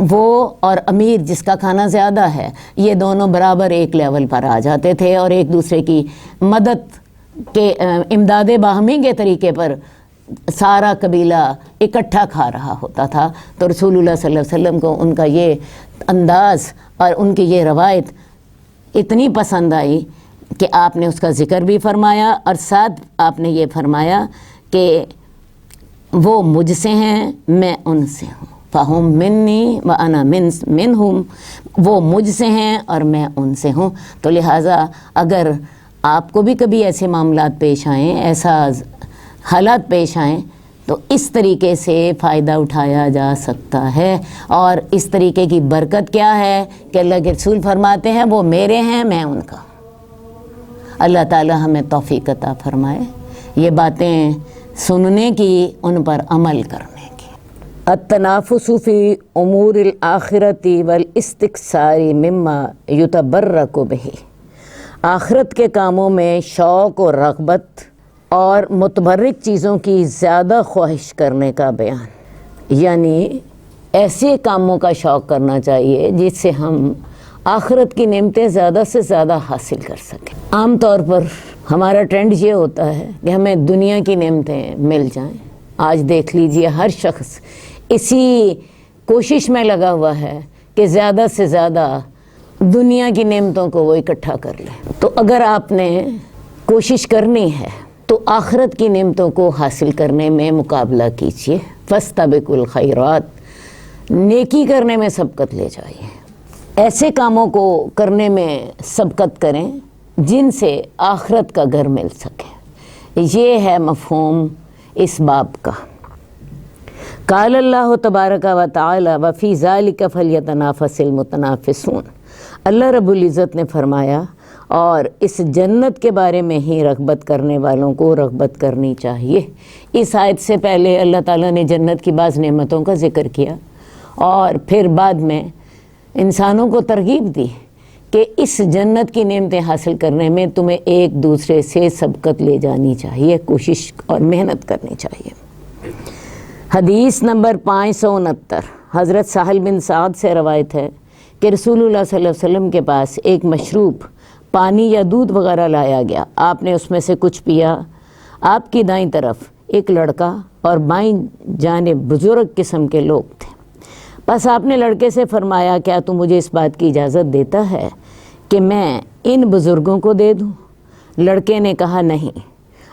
وہ اور امیر جس کا کھانا زیادہ ہے، یہ دونوں برابر ایک لیول پر آ جاتے تھے اور ایک دوسرے کی مدد کے امداد باہمی کے طریقے پر سارا قبیلہ اکٹھا کھا رہا ہوتا تھا، تو رسول اللہ صلی اللہ علیہ وسلم کو ان کا یہ انداز اور ان کی یہ روایت اتنی پسند آئی کہ آپ نے اس کا ذکر بھی فرمایا، اور ساتھ آپ نے یہ فرمایا کہ وہ مجھ سے ہیں، میں ان سے ہوں، فہم منی و انا منہم، وہ مجھ سے ہیں اور میں ان سے ہوں۔ تو لہٰذا اگر آپ کو بھی کبھی ایسے معاملات پیش آئیں، ایسا حالات پیش آئیں، تو اس طریقے سے فائدہ اٹھایا جا سکتا ہے۔ اور اس طریقے کی برکت کیا ہے کہ اللہ کے رسول فرماتے ہیں وہ میرے ہیں، میں ان کا۔ اللہ تعالی ہمیں توفیق عطا فرمائے یہ باتیں سننے کی، ان پر عمل کرنے کی۔ التنافس فی امور الآخرۃ والاستکثار مما یتبرک بہ، آخرت کے کاموں میں شوق و رغبت اور متبرک چیزوں کی زیادہ خواہش کرنے کا بیان، یعنی ایسے کاموں کا شوق کرنا چاہیے جس سے ہم آخرت کی نعمتیں زیادہ سے زیادہ حاصل کر سکیں۔ عام طور پر ہمارا ٹرینڈ یہ ہوتا ہے کہ ہمیں دنیا کی نعمتیں مل جائیں۔ آج دیکھ لیجئے ہر شخص اسی کوشش میں لگا ہوا ہے کہ زیادہ سے زیادہ دنیا کی نعمتوں کو وہ اکٹھا کر لے۔ تو اگر آپ نے کوشش کرنی ہے تو آخرت کی نعمتوں کو حاصل کرنے میں مقابلہ کیجئے، فاستبقوا الخیرات، نیکی کرنے میں سبقت لے جائیے، ایسے کاموں کو کرنے میں سبقت کریں جن سے آخرت کا گھر مل سکے۔ یہ ہے مفہوم اس باب کا۔ قال اللہ تبارک و تعالی وفی ذلک فلیتنافس المتنافسون، اللہ رب العزت نے فرمایا اور اس جنت کے بارے میں ہی رغبت کرنے والوں کو رغبت کرنی چاہیے۔ اس آیت سے پہلے اللہ تعالیٰ نے جنت کی بعض نعمتوں کا ذکر کیا، اور پھر بعد میں انسانوں کو ترغیب دی کہ اس جنت کی نعمتیں حاصل کرنے میں تمہیں ایک دوسرے سے سبقت لے جانی چاہیے، کوشش اور محنت کرنی چاہیے۔ حدیث نمبر 569 حضرت سہل بن سعد سے روایت ہے کہ رسول اللہ صلی اللہ علیہ وسلم کے پاس ایک مشروب پانی یا دودھ وغیرہ لایا گیا، آپ نے اس میں سے کچھ پیا۔ آپ کی دائیں طرف ایک لڑکا اور بائیں جانب بزرگ قسم کے لوگ تھے۔ بس آپ نے لڑکے سے فرمایا کیا تو مجھے اس بات کی اجازت دیتا ہے کہ میں ان بزرگوں کو دے دوں؟ لڑکے نے کہا نہیں،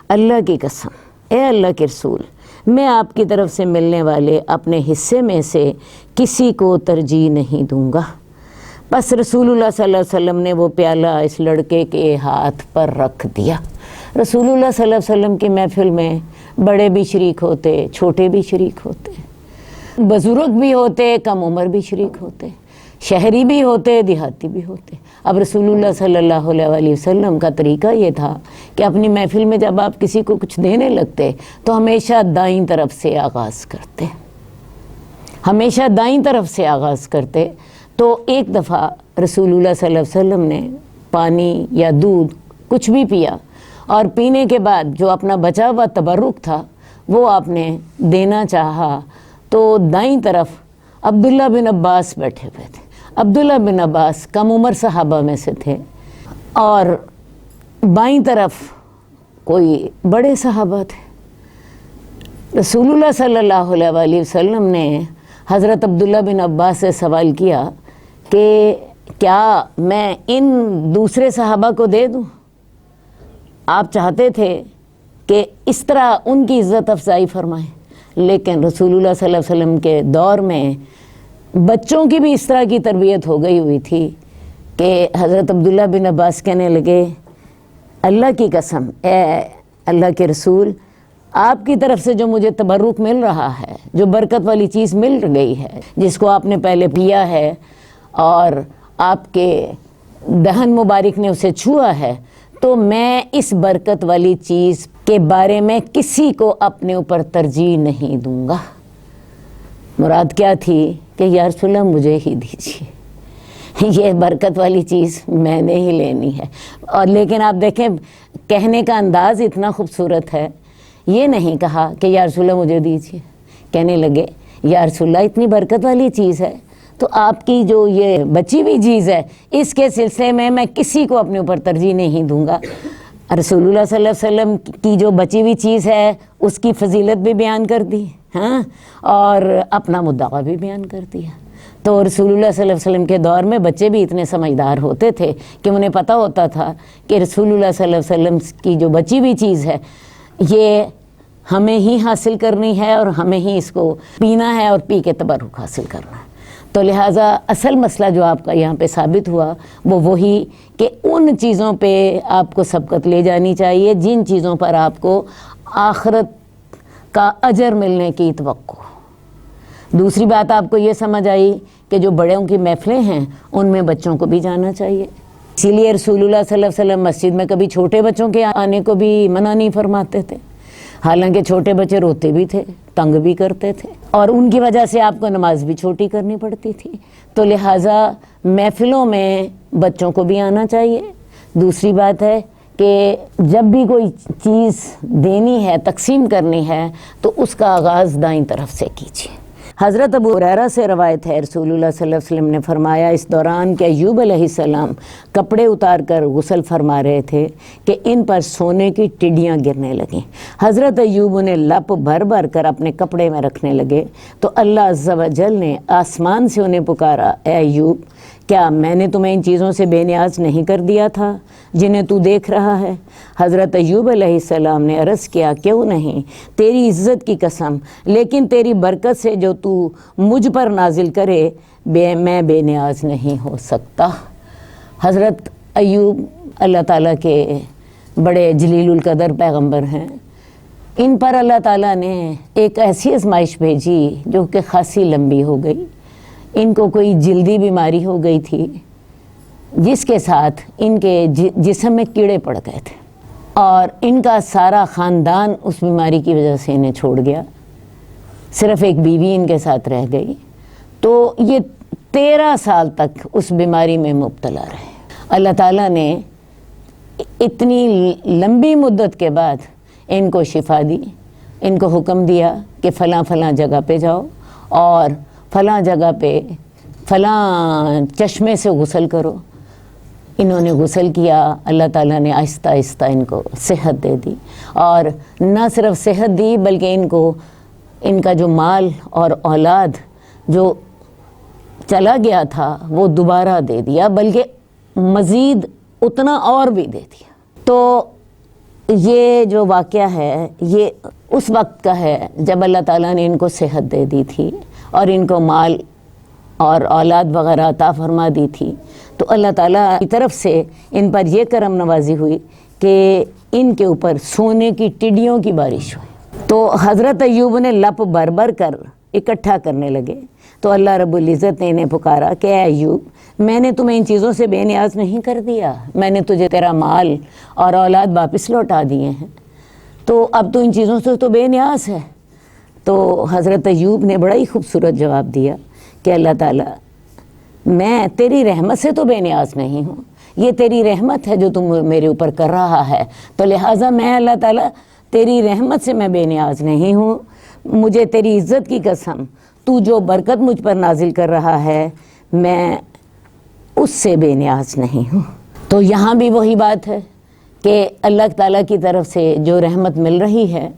اللہ کی قسم، اے اللہ کے رسول، میں آپ کی طرف سے ملنے والے اپنے حصے میں سے کسی کو ترجیح نہیں دوں گا۔ بس رسول اللہ صلی اللہ علیہ وسلم نے وہ پیالہ اس لڑکے کے ہاتھ پر رکھ دیا۔ رسول اللہ صلی اللہ علیہ وسلم کی محفل میں بڑے بھی شریک ہوتے، چھوٹے بھی شریک ہوتے، بزرگ بھی ہوتے، کم عمر بھی شریک ہوتے، شہری بھی ہوتے، دیہاتی بھی ہوتے۔ اب رسول اللہ صلی اللہ علیہ وسلم کا طریقہ یہ تھا کہ اپنی محفل میں جب آپ کسی کو کچھ دینے لگتے تو ہمیشہ دائیں طرف سے آغاز کرتے، ہمیشہ دائیں طرف سے آغاز کرتے۔ تو ایک دفعہ رسول اللہ صلی اللہ علیہ وسلم نے پانی یا دودھ کچھ بھی پیا، اور پینے کے بعد جو اپنا بچا ہوا تبرک تھا وہ آپ نے دینا چاہا، تو دائیں طرف عبداللہ بن عباس بیٹھے ہوئے تھے۔ عبداللہ بن عباس کم عمر صحابہ میں سے تھے، اور بائیں طرف کوئی بڑے صحابہ تھے۔ رسول اللہ صلی اللہ علیہ وسلم نے حضرت عبداللہ بن عباس سے سوال کیا کہ کیا میں ان دوسرے صحابہ کو دے دوں؟ آپ چاہتے تھے کہ اس طرح ان کی عزت افزائی فرمائیں، لیکن رسول اللہ صلی اللہ علیہ وسلم کے دور میں بچوں کی بھی اس طرح کی تربیت ہو گئی ہوئی تھی کہ حضرت عبداللہ بن عباس کہنے لگے اللہ کی قسم، اے اللہ کے رسول، آپ کی طرف سے جو مجھے تبرک مل رہا ہے، جو برکت والی چیز مل گئی ہے، جس کو آپ نے پہلے پیا ہے اور آپ کے دہن مبارک نے اسے چھوا ہے، تو میں اس برکت والی چیز کے بارے میں کسی کو اپنے اوپر ترجیح نہیں دوں گا۔ مراد کیا تھی کہ یا رسول اللہ مجھے ہی دیجیے، یہ برکت والی چیز میں نے ہی لینی ہے۔ اور لیکن آپ دیکھیں کہنے کا انداز اتنا خوبصورت ہے، یہ نہیں کہا کہ یا رسول اللہ مجھے دیجیے، کہنے لگے یا رسول اللہ اتنی برکت والی چیز ہے تو آپ کی جو یہ بچی ہوئی چیز ہے اس کے سلسلے میں کسی کو اپنے اوپر ترجیح نہیں دوں گا۔ رسول اللہ صلی اللہ علیہ وسلم کی جو بچی ہوئی چیز ہے اس کی فضیلت بھی بیان کر دی، ہاں، اور اپنا مدعا بھی بیان کر دیا۔ تو رسول اللہ صلی اللہ علیہ وسلم کے دور میں بچے بھی اتنے سمجھدار ہوتے تھے کہ انہیں پتہ ہوتا تھا کہ رسول اللہ صلی اللہ علیہ وسلم کی جو بچی ہوئی چیز ہے یہ ہمیں ہی حاصل کرنی ہے اور ہمیں ہی اس کو پینا ہے اور پی کے تبرک حاصل کرنا ہے۔ تو لہٰذا اصل مسئلہ جو آپ کا یہاں پہ ثابت ہوا وہ وہی کہ ان چیزوں پہ آپ کو سبقت لے جانی چاہیے جن چیزوں پر آپ کو آخرت کا اجر ملنے کی توقع ہو۔ دوسری بات آپ کو یہ سمجھ آئی کہ جو بڑوں کی محفلیں ہیں ان میں بچوں کو بھی جانا چاہیے، اسی لیے رسول اللہ صلی اللہ علیہ وسلم مسجد میں کبھی چھوٹے بچوں کے آنے کو بھی منع نہیں فرماتے تھے، حالانکہ چھوٹے بچے روتے بھی تھے، تنگ بھی کرتے تھے، اور ان کی وجہ سے آپ کو نماز بھی چھوٹی کرنی پڑتی تھی۔ تو لہٰذا محفلوں میں بچوں کو بھی آنا چاہیے۔ دوسری بات ہے کہ جب بھی کوئی چیز دینی ہے، تقسیم کرنی ہے، تو اس کا آغاز دائیں طرف سے کیجیے۔ حضرت ابو ہریرہ سے روایت ہے، رسول اللہ صلی اللہ علیہ وسلم نے فرمایا اس دوران کہ ایوب علیہ السلام کپڑے اتار کر غسل فرما رہے تھے کہ ان پر سونے کی ٹڈیاں گرنے لگیں۔ حضرت ایوب انہیں لپ بھر بھر کر اپنے کپڑے میں رکھنے لگے تو اللہ عز و جل نے آسمان سے انہیں پکارا، اے ایوب، کیا میں نے تمہیں ان چیزوں سے بے نیاز نہیں کر دیا تھا جنہیں تو دیکھ رہا ہے؟ حضرت ایوب علیہ السلام نے عرض کیا، کیوں نہیں، تیری عزت کی قسم، لیکن تیری برکت سے جو تو مجھ پر نازل کرے میں بے نیاز نہیں ہو سکتا۔ حضرت ایوب اللہ تعالیٰ کے بڑے جلیل القدر پیغمبر ہیں، ان پر اللہ تعالیٰ نے ایک ایسی آزمائش بھیجی جو کہ خاصی لمبی ہو گئی۔ ان کو کوئی جلدی بیماری ہو گئی تھی جس کے ساتھ ان کے جسم میں کیڑے پڑ گئے تھے، اور ان کا سارا خاندان اس بیماری کی وجہ سے انہیں چھوڑ گیا، صرف ایک بیوی ان کے ساتھ رہ گئی۔ تو یہ 13 سال تک اس بیماری میں مبتلا رہے۔ اللہ تعالیٰ نے اتنی لمبی مدت کے بعد ان کو شفا دی، ان کو حکم دیا کہ فلاں فلاں جگہ پہ جاؤ اور فلاں جگہ پہ فلاں چشمے سے غسل کرو۔ انہوں نے غسل کیا، اللہ تعالیٰ نے آہستہ آہستہ ان کو صحت دے دی، اور نہ صرف صحت دی بلکہ ان کو ان کا جو مال اور اولاد جو چلا گیا تھا وہ دوبارہ دے دیا، بلکہ مزید اتنا اور بھی دے دیا۔ تو یہ جو واقعہ ہے یہ اس وقت کا ہے جب اللہ تعالیٰ نے ان کو صحت دے دی تھی اور ان کو مال اور اولاد وغیرہ عطا فرما دی تھی۔ تو اللہ تعالیٰ کی طرف سے ان پر یہ کرم نوازی ہوئی کہ ان کے اوپر سونے کی ٹڈیوں کی بارش ہوئی۔ تو حضرت ایوب نے لپ بھر بھر کر اکٹھا کرنے لگے تو اللہ رب العزت نے انہیں پکارا کہ اے ایوب، میں نے تمہیں ان چیزوں سے بے نیاز نہیں کر دیا، میں نے تجھے تیرا مال اور اولاد واپس لوٹا دیے ہیں، تو اب تو ان چیزوں سے تو بے نیاز ہے۔ تو حضرت ایوب نے بڑا ہی خوبصورت جواب دیا کہ اللہ تعالیٰ، میں تیری رحمت سے تو بے نیاز نہیں ہوں، یہ تیری رحمت ہے جو تم میرے اوپر کر رہا ہے، تو لہٰذا میں اللہ تعالیٰ تیری رحمت سے میں بے نیاز نہیں ہوں، مجھے تیری عزت کی قسم، تو جو برکت مجھ پر نازل کر رہا ہے میں اس سے بے نیاز نہیں ہوں۔ تو یہاں بھی وہی بات ہے کہ اللہ تعالیٰ کی طرف سے جو رحمت مل رہی ہے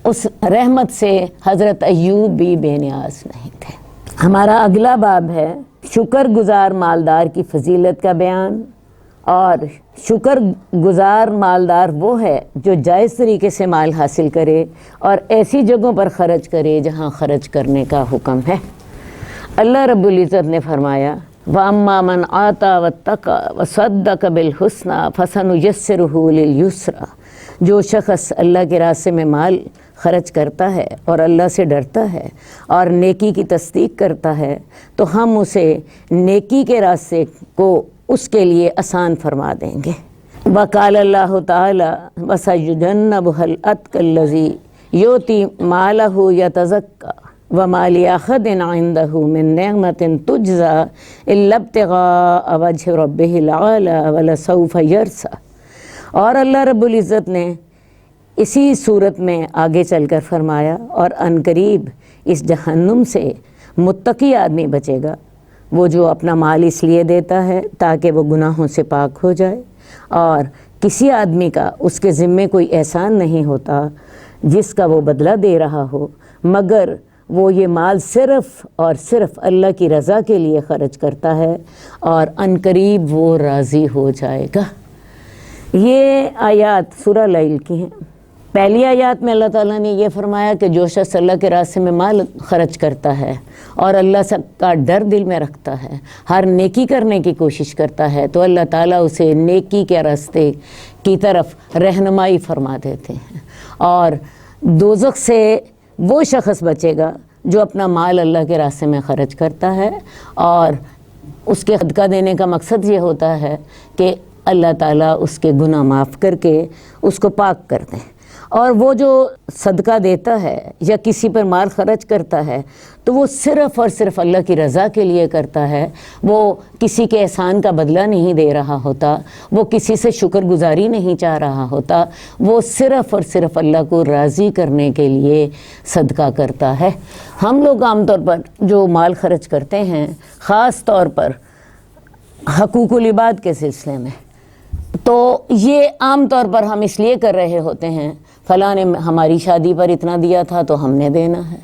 اس رحمت سے حضرت ایوب بھی بے نیاز نہیں تھے۔ ہمارا اگلا باب ہے شکر گزار مالدار کی فضیلت کا بیان، اور شکر گزار مالدار وہ ہے جو جائز طریقے سے مال حاصل کرے اور ایسی جگہوں پر خرچ کرے جہاں خرچ کرنے کا حکم ہے۔ اللہ رب العزت نے فرمایا، وَأَمَّا مَنْ آتَى وَاتَّقَى وَصَدَّقَ بِالْحُسْنَى فَسَنُيَسِّرُهُ لِلْيُسْرَى۔ جو شخص اللہ کے راستے میں مال خرچ کرتا ہے اور اللہ سے ڈرتا ہے اور نیکی کی تصدیق کرتا ہے تو ہم اسے نیکی کے راستے کو اس کے لیے آسان فرما دیں گے۔ وقال اللہ تعالی وَسَيُجَنَّبُهَا الْأَتْقَى الَّذِي يُؤْتِي مَالَهُ يَتَزَكَّى وَمَا لِأَحَدٍ عِندَهُ مِن نِعْمَةٍ تُجْزَى إِلَّا ابْتِغَاءَ وَجْهِ رَبِّهِ الْأَعْلَى وَلَسَوْفَ يَرْضَىٰ۔ اور اللہ رب العزت نے اسی صورت میں آگے چل کر فرمایا، اور عنقریب اس جہنم سے متقی آدمی بچے گا، وہ جو اپنا مال اس لیے دیتا ہے تاکہ وہ گناہوں سے پاک ہو جائے، اور کسی آدمی کا اس کے ذمے کوئی احسان نہیں ہوتا جس کا وہ بدلہ دے رہا ہو، مگر وہ یہ مال صرف اور صرف اللہ کی رضا کے لیے خرچ کرتا ہے اور عنقریب وہ راضی ہو جائے گا۔ یہ آیات سورہ لیل کی ہیں۔ پہلی آیات میں اللہ تعالیٰ نے یہ فرمایا کہ جو شخص اللہ کے راستے میں مال خرچ کرتا ہے اور اللہ سے کا ڈر دل میں رکھتا ہے، ہر نیکی کرنے کی کوشش کرتا ہے، تو اللہ تعالیٰ اسے نیکی کے راستے کی طرف رہنمائی فرما دیتے ہیں، اور دوزخ سے وہ شخص بچے گا جو اپنا مال اللہ کے راستے میں خرچ کرتا ہے، اور اس کے صدقہ دینے کا مقصد یہ ہوتا ہے کہ اللہ تعالیٰ اس کے گناہ معاف کر کے اس کو پاک کر دیں۔ اور وہ جو صدقہ دیتا ہے یا کسی پر مال خرچ کرتا ہے تو وہ صرف اور صرف اللہ کی رضا کے لیے کرتا ہے، وہ کسی کے احسان کا بدلہ نہیں دے رہا ہوتا، وہ کسی سے شکر گزاری نہیں چاہ رہا ہوتا، وہ صرف اور صرف اللہ کو راضی کرنے کے لیے صدقہ کرتا ہے۔ ہم لوگ عام طور پر جو مال خرچ کرتے ہیں، خاص طور پر حقوق العباد کے سلسلے میں، تو یہ عام طور پر ہم اس لیے کر رہے ہوتے ہیں، فلاں نے ہماری شادی پر اتنا دیا تھا تو ہم نے دینا ہے،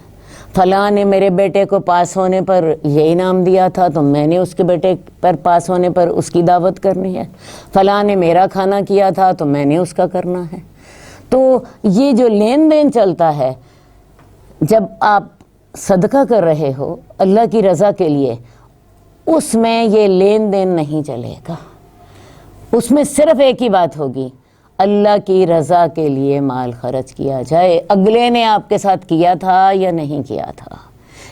فلاں نے میرے بیٹے کو پاس ہونے پر یہ انعام دیا تھا تو میں نے اس کے بیٹے پر پاس ہونے پر اس کی دعوت کرنی ہے، فلاں نے میرا کھانا کیا تھا تو میں نے اس کا کرنا ہے۔ تو یہ جو لین دین چلتا ہے، جب آپ صدقہ کر رہے ہو اللہ کی رضا کے لیے، اس میں یہ لین دین نہیں چلے گا، اس میں صرف ایک ہی بات ہوگی، اللہ کی رضا کے لیے مال خرچ کیا جائے، اگلے نے آپ کے ساتھ کیا تھا یا نہیں کیا تھا۔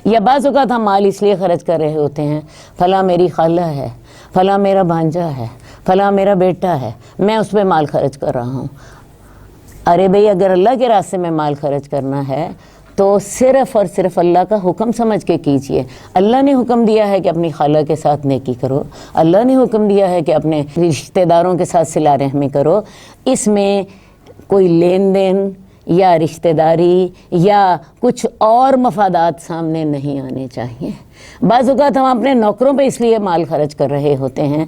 یا بعض اوقات ہم مال اس لیے خرچ کر رہے ہوتے ہیں، فلاں میری خالہ ہے، فلاں میرا بھانجا ہے، فلاں میرا بیٹا ہے، میں اس پہ مال خرچ کر رہا ہوں۔ ارے بھئی، اگر اللہ کے راستے میں مال خرچ کرنا ہے تو صرف اور صرف اللہ کا حکم سمجھ کے کیجئے۔ اللہ نے حکم دیا ہے کہ اپنی خالہ کے ساتھ نیکی کرو، اللہ نے حکم دیا ہے کہ اپنے رشتہ داروں کے ساتھ صلہ رحمی کرو، اس میں کوئی لین دین یا رشتہ داری یا کچھ اور مفادات سامنے نہیں آنے چاہیے۔ بعض اوقات ہم اپنے نوکروں پہ اس لیے مال خرچ کر رہے ہوتے ہیں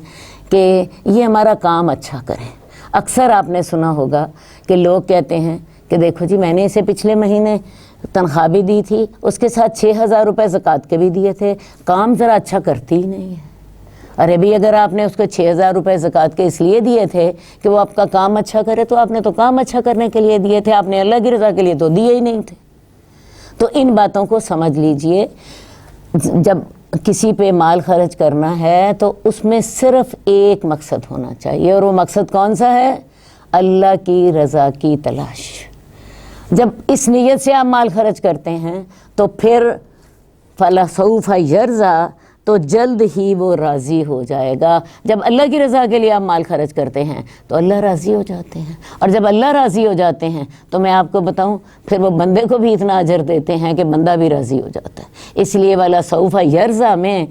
کہ یہ ہمارا کام اچھا کریں۔ اکثر آپ نے سنا ہوگا کہ لوگ کہتے ہیں کہ دیکھو جی، میں نے اسے پچھلے مہینے تنخواہ بھی دی تھی، اس کے ساتھ 6,000 روپے زکوٰۃ کے بھی دیے تھے، کام ذرا اچھا کرتی ہی نہیں ہے۔ ارے بھی، اگر آپ نے اس کو 6,000 روپے زکوٰۃ کے اس لیے دیے تھے کہ وہ آپ کا کام اچھا کرے، تو آپ نے تو کام اچھا کرنے کے لیے دیے تھے، آپ نے اللہ کی رضا کے لیے تو دیے ہی نہیں تھے۔ تو ان باتوں کو سمجھ لیجئے، جب کسی پہ مال خرچ کرنا ہے تو اس میں صرف ایک مقصد ہونا چاہیے، اور وہ مقصد کون سا ہے؟ اللہ کی رضا کی تلاش۔ جب اس نیت سے آپ مال خرچ کرتے ہیں تو پھر فَلَسَوْفَ يَرْضَىٰ، تو جلد ہی وہ راضی ہو جائے گا۔ جب اللہ کی رضا کے لیے آپ مال خرچ کرتے ہیں تو اللہ راضی ہو جاتے ہیں، اور جب اللہ راضی ہو جاتے ہیں تو میں آپ کو بتاؤں، پھر وہ بندے کو بھی اتنا اجر دیتے ہیں کہ بندہ بھی راضی ہو جاتا ہے۔ اس لیے وَلَسَوْفَ يَرْضَىٰ میں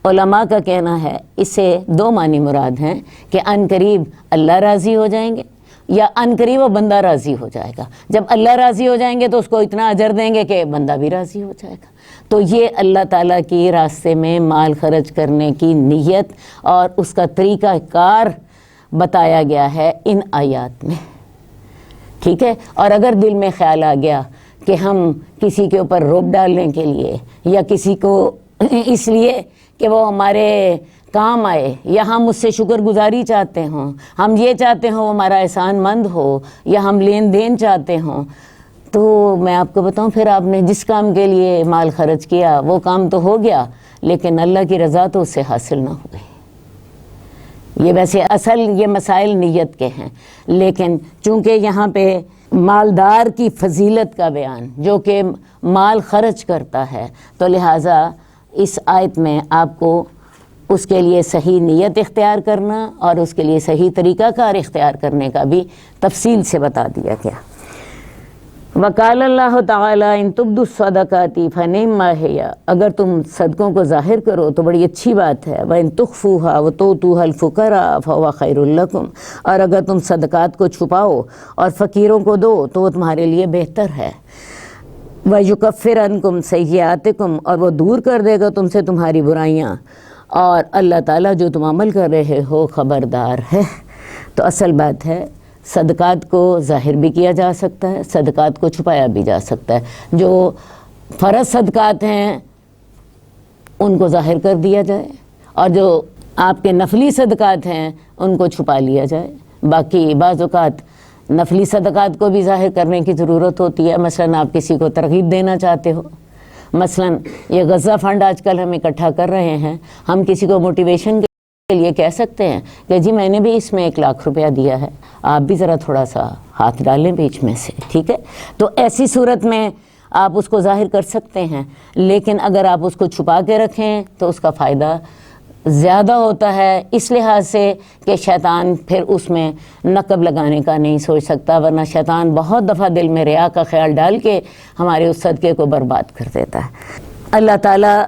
علماء کا کہنا ہے، اس سے دو معنی مراد ہیں کہ عن قریب اللہ راضی ہو جائیں گے، یا عن قریب وہ بندہ راضی ہو جائے گا۔ جب اللہ راضی ہو جائیں گے تو اس کو اتنا اجر دیں گے کہ بندہ بھی راضی ہو جائے گا۔ تو یہ اللہ تعالیٰ کی راستے میں مال خرچ کرنے کی نیت اور اس کا طریقہ کار بتایا گیا ہے ان آیات میں، ٹھیک ہے۔ اور اگر دل میں خیال آ گیا کہ ہم کسی کے اوپر روب ڈالنے کے لیے، یا کسی کو اس لیے کہ وہ ہمارے کام آئے، یا ہم اس سے شکر گزاری چاہتے ہوں، ہم یہ چاہتے ہوں وہ ہمارا احسان مند ہو، یا ہم لین دین چاہتے ہوں، تو میں آپ کو بتاؤں، پھر آپ نے جس کام کے لیے مال خرچ کیا وہ کام تو ہو گیا، لیکن اللہ کی رضا تو اس سے حاصل نہ ہو گئی۔ یہ ویسے اصل یہ مسائل نیت کے ہیں، لیکن چونکہ یہاں پہ مالدار کی فضیلت کا بیان جو کہ مال خرچ کرتا ہے، تو لہٰذا اس آیت میں آپ کو اس کے لیے صحیح نیت اختیار کرنا اور اس کے لیے صحیح طریقہ کار اختیار کرنے کا بھی تفصیل سے بتا دیا گیا۔ وقال اللہ تعالیٰ ان تبدوا الصدقات فنعما ہی، اگر تم صدقوں کو ظاہر کرو تو بڑی اچھی بات ہے، وَإِن تُخْفُوهَا وَتُؤْتُوهَا الْفُقَرَاءَ فَهُوَ خَيْرٌ لَكُمْ، اور اگر تم صدقات کو چھپاؤ اور فقیروں کو دو تو وہ تمہارے لیے بہتر ہے۔ وَيُكَفِّرْ عَنْكُمْ سَيِّئَاتِكُمْ، اور وہ دور کر دے گا تم سے تمہاری برائیاں، اور اللہ تعالیٰ جو تم عمل کر رہے ہو خبردار ہے۔ تو اصل بات ہے صدقات کو ظاہر بھی کیا جا سکتا ہے، صدقات کو چھپایا بھی جا سکتا ہے۔ جو فرض صدقات ہیں ان کو ظاہر کر دیا جائے، اور جو آپ کے نفلی صدقات ہیں ان کو چھپا لیا جائے۔ باقی بعض اوقات نفلی صدقات کو بھی ظاہر کرنے کی ضرورت ہوتی ہے، مثلا آپ کسی کو ترغیب دینا چاہتے ہو، مثلا یہ غزہ فنڈ آج کل ہم اکٹھا کر رہے ہیں، ہم کسی کو موٹیویشن کے لیے کہہ سکتے ہیں کہ جی میں نے بھی اس میں 1 لاکھ روپیہ دیا ہے، آپ بھی ذرا تھوڑا سا ہاتھ ڈالیں بیچ میں سے، ٹھیک ہے؟ تو ایسی صورت میں آپ اس کو ظاہر کر سکتے ہیں، لیکن اگر آپ اس کو چھپا کے رکھیں تو اس کا فائدہ زیادہ ہوتا ہے، اس لحاظ سے کہ شیطان پھر اس میں نقب لگانے کا نہیں سوچ سکتا، ورنہ شیطان بہت دفعہ دل میں ریا کا خیال ڈال کے ہمارے اس صدقے کو برباد کر دیتا ہے۔ اللہ تعالیٰ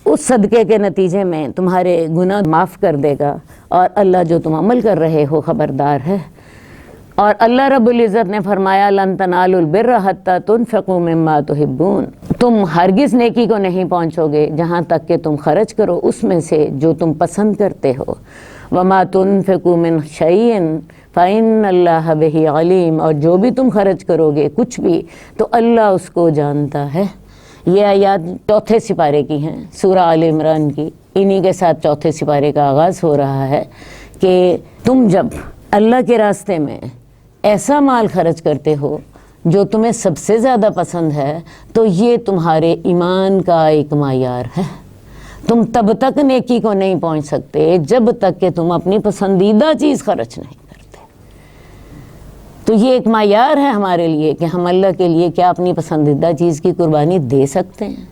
اس صدقے کے نتیجے میں تمہارے گناہ معاف کر دے گا، اور اللہ جو تم عمل کر رہے ہو خبردار ہے۔ اور اللہ رب العزت نے فرمایا لن تنالوا البر حتی تنفقوا مما تحبون، تم ہرگز نیکی کو نہیں پہنچو گے جہاں تک کہ تم خرچ کرو اس میں سے جو تم پسند کرتے ہو۔ وما تنفقوا من شیء فإن اللہ بہ علیم، اور جو بھی تم خرچ کرو گے کچھ بھی تو اللہ اس کو جانتا ہے۔ یہ آیات 4 سپارے کی ہیں سورہ آل عمران کی، انہی کے ساتھ 4 سپارے کا آغاز ہو رہا ہے کہ تم جب اللہ کے راستے میں ایسا مال خرچ کرتے ہو جو تمہیں سب سے زیادہ پسند ہے تو یہ تمہارے ایمان کا ایک معیار ہے۔ تم تب تک نیکی کو نہیں پہنچ سکتے جب تک کہ تم اپنی پسندیدہ چیز خرچ نہیں کرتے۔ تو یہ ایک معیار ہے ہمارے لیے کہ ہم اللہ کے لیے کیا اپنی پسندیدہ چیز کی قربانی دے سکتے ہیں،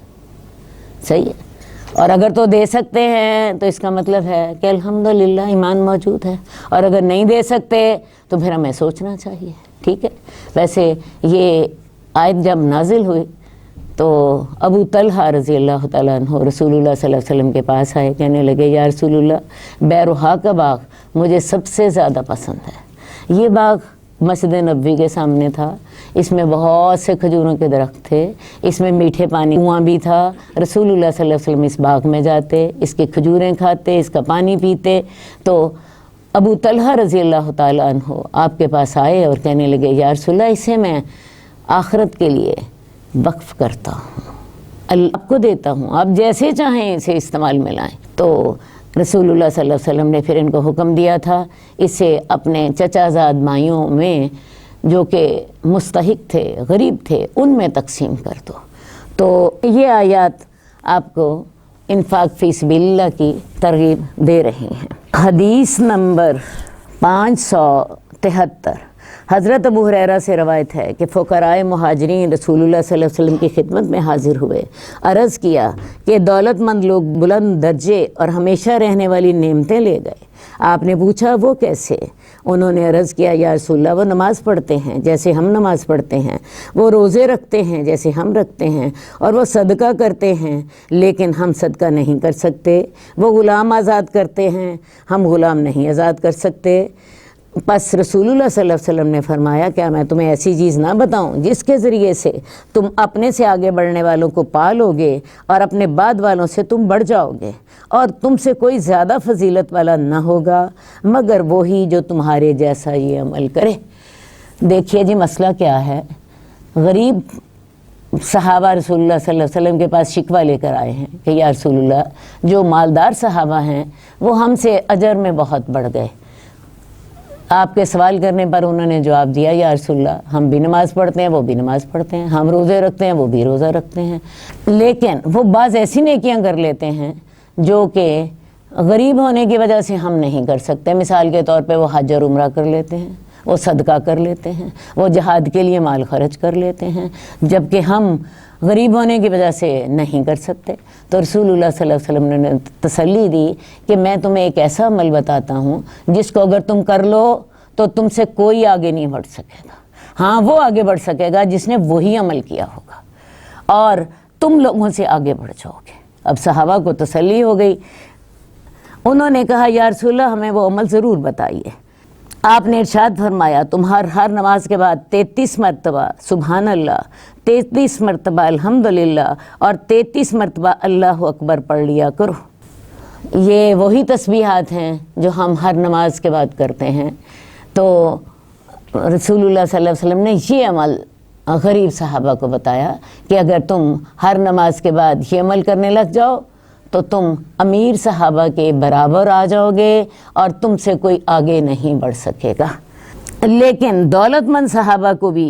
صحیح ہے؟ اور اگر تو دے سکتے ہیں تو اس کا مطلب ہے کہ الحمدللہ ایمان موجود ہے، اور اگر نہیں دے سکتے تو پھر ہمیں سوچنا چاہیے، ٹھیک ہے؟ ویسے یہ آیت جب نازل ہوئی تو ابو طلحہ رضی اللہ تعالیٰ عنہ رسول اللہ صلی اللہ علیہ وسلم کے پاس آئے، کہنے لگے یا رسول اللہ بیروہا کا باغ مجھے سب سے زیادہ پسند ہے۔ یہ باغ مسجد نبوی کے سامنے تھا، اس میں بہت سے کھجوروں کے درخت تھے، اس میں میٹھے پانی کنواں بھی تھا، رسول اللہ صلی اللہ علیہ وسلم اس باغ میں جاتے، اس کی کھجوریں کھاتے، اس کا پانی پیتے۔ تو ابو طلحہ رضی اللہ تعالیٰ عنہ آپ کے پاس آئے اور کہنے لگے یا رسول اللہ اسے میں آخرت کے لیے وقف کرتا ہوں، اللہ آپ کو دیتا ہوں، آپ جیسے چاہیں اسے استعمال میں لائیں۔ تو رسول اللہ صلی اللہ علیہ وسلم نے پھر ان کو حکم دیا تھا اسے اپنے چچا زاد مائیوں میں جو کہ مستحق تھے، غریب تھے، ان میں تقسیم کر دو۔ تو یہ آیات آپ کو انفاق فی سبیل اللہ کی ترغیب دے رہی ہیں۔ حدیث نمبر 573 حضرت ابو ہریرہ سے روایت ہے کہ فقراء مہاجرین رسول اللہ صلی اللہ علیہ وسلم کی خدمت میں حاضر ہوئے، عرض کیا کہ دولت مند لوگ بلند درجے اور ہمیشہ رہنے والی نعمتیں لے گئے۔ آپ نے پوچھا وہ کیسے؟ انہوں نے عرض کیا یا رسول اللہ وہ نماز پڑھتے ہیں جیسے ہم نماز پڑھتے ہیں، وہ روزے رکھتے ہیں جیسے ہم رکھتے ہیں، اور وہ صدقہ کرتے ہیں لیکن ہم صدقہ نہیں کر سکتے، وہ غلام آزاد کرتے ہیں ہم غلام نہیں آزاد کر سکتے۔ پس رسول اللہ صلی اللہ علیہ وسلم نے فرمایا کیا میں تمہیں ایسی چیز نہ بتاؤں جس کے ذریعے سے تم اپنے سے آگے بڑھنے والوں کو پالو گے اور اپنے بعد والوں سے تم بڑھ جاؤ گے، اور تم سے کوئی زیادہ فضیلت والا نہ ہوگا مگر وہی جو تمہارے جیسا یہ عمل کرے۔ دیکھیے جی مسئلہ کیا ہے، غریب صحابہ رسول اللہ صلی اللہ علیہ وسلم کے پاس شکوہ لے کر آئے ہیں کہ یا رسول اللہ جو مالدار صحابہ ہیں وہ ہم سے اجر میں بہت بڑھ گئے۔ آپ کے سوال کرنے پر انہوں نے جواب دیا یا رسول اللہ ہم بھی نماز پڑھتے ہیں وہ بھی نماز پڑھتے ہیں، ہم روزے رکھتے ہیں وہ بھی روزہ رکھتے ہیں، لیکن وہ بعض ایسی نیکیاں کر لیتے ہیں جو کہ غریب ہونے کی وجہ سے ہم نہیں کر سکتے۔ مثال کے طور پہ وہ حج اور عمرہ کر لیتے ہیں، وہ صدقہ کر لیتے ہیں، وہ جہاد کے لیے مال خرچ کر لیتے ہیں، جبکہ ہم غریب ہونے کی وجہ سے نہیں کر سکتے۔ تو رسول اللہ صلی اللہ علیہ وسلم نے تسلی دی کہ میں تمہیں ایک ایسا عمل بتاتا ہوں جس کو اگر تم کر لو تو تم سے کوئی آگے نہیں بڑھ سکے گا، ہاں وہ آگے بڑھ سکے گا جس نے وہی عمل کیا ہوگا، اور تم لوگوں سے آگے بڑھ جاؤ گے۔ اب صحابہ کو تسلی ہو گئی، انہوں نے کہا یا رسول اللہ ہمیں وہ عمل ضرور بتائیے۔ آپ نے ارشاد فرمایا تم ہر نماز کے بعد 33 مرتبہ سبحان اللہ، 33 مرتبہ الحمدللہ اور 33 مرتبہ اللہ اکبر پڑھ لیا کرو۔ یہ وہی تسبیحات ہیں جو ہم ہر نماز کے بعد کرتے ہیں۔ تو رسول اللہ صلی اللہ علیہ وسلم نے یہ عمل غریب صحابہ کو بتایا کہ اگر تم ہر نماز کے بعد یہ عمل کرنے لگ جاؤ تو تم امیر صحابہ کے برابر آ جاؤ گے اور تم سے کوئی آگے نہیں بڑھ سکے گا۔ لیکن دولت مند صحابہ کو بھی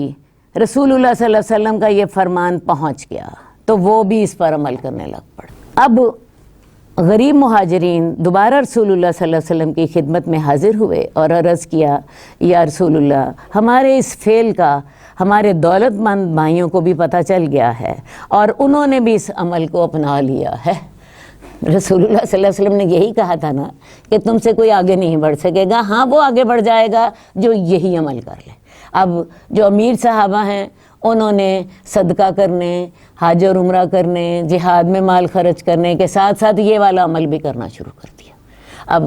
رسول اللہ صلی اللہ علیہ وسلم کا یہ فرمان پہنچ گیا تو وہ بھی اس پر عمل کرنے لگ پڑے۔ اب غریب مہاجرین دوبارہ رسول اللہ صلی اللہ علیہ وسلم کی خدمت میں حاضر ہوئے اور عرض کیا، یا رسول اللہ، ہمارے اس فعل کا ہمارے دولت مند بھائیوں کو بھی پتہ چل گیا ہے اور انہوں نے بھی اس عمل کو اپنا لیا ہے۔ رسول اللہ صلی اللہ علیہ وسلم نے یہی کہا تھا نا کہ تم سے کوئی آگے نہیں بڑھ سکے گا، ہاں وہ آگے بڑھ جائے گا جو یہی عمل کر لے۔ اب جو امیر صحابہ ہیں انہوں نے صدقہ کرنے، حج اور عمرہ کرنے، جہاد میں مال خرچ کرنے کے ساتھ ساتھ یہ والا عمل بھی کرنا شروع کر دیا۔ اب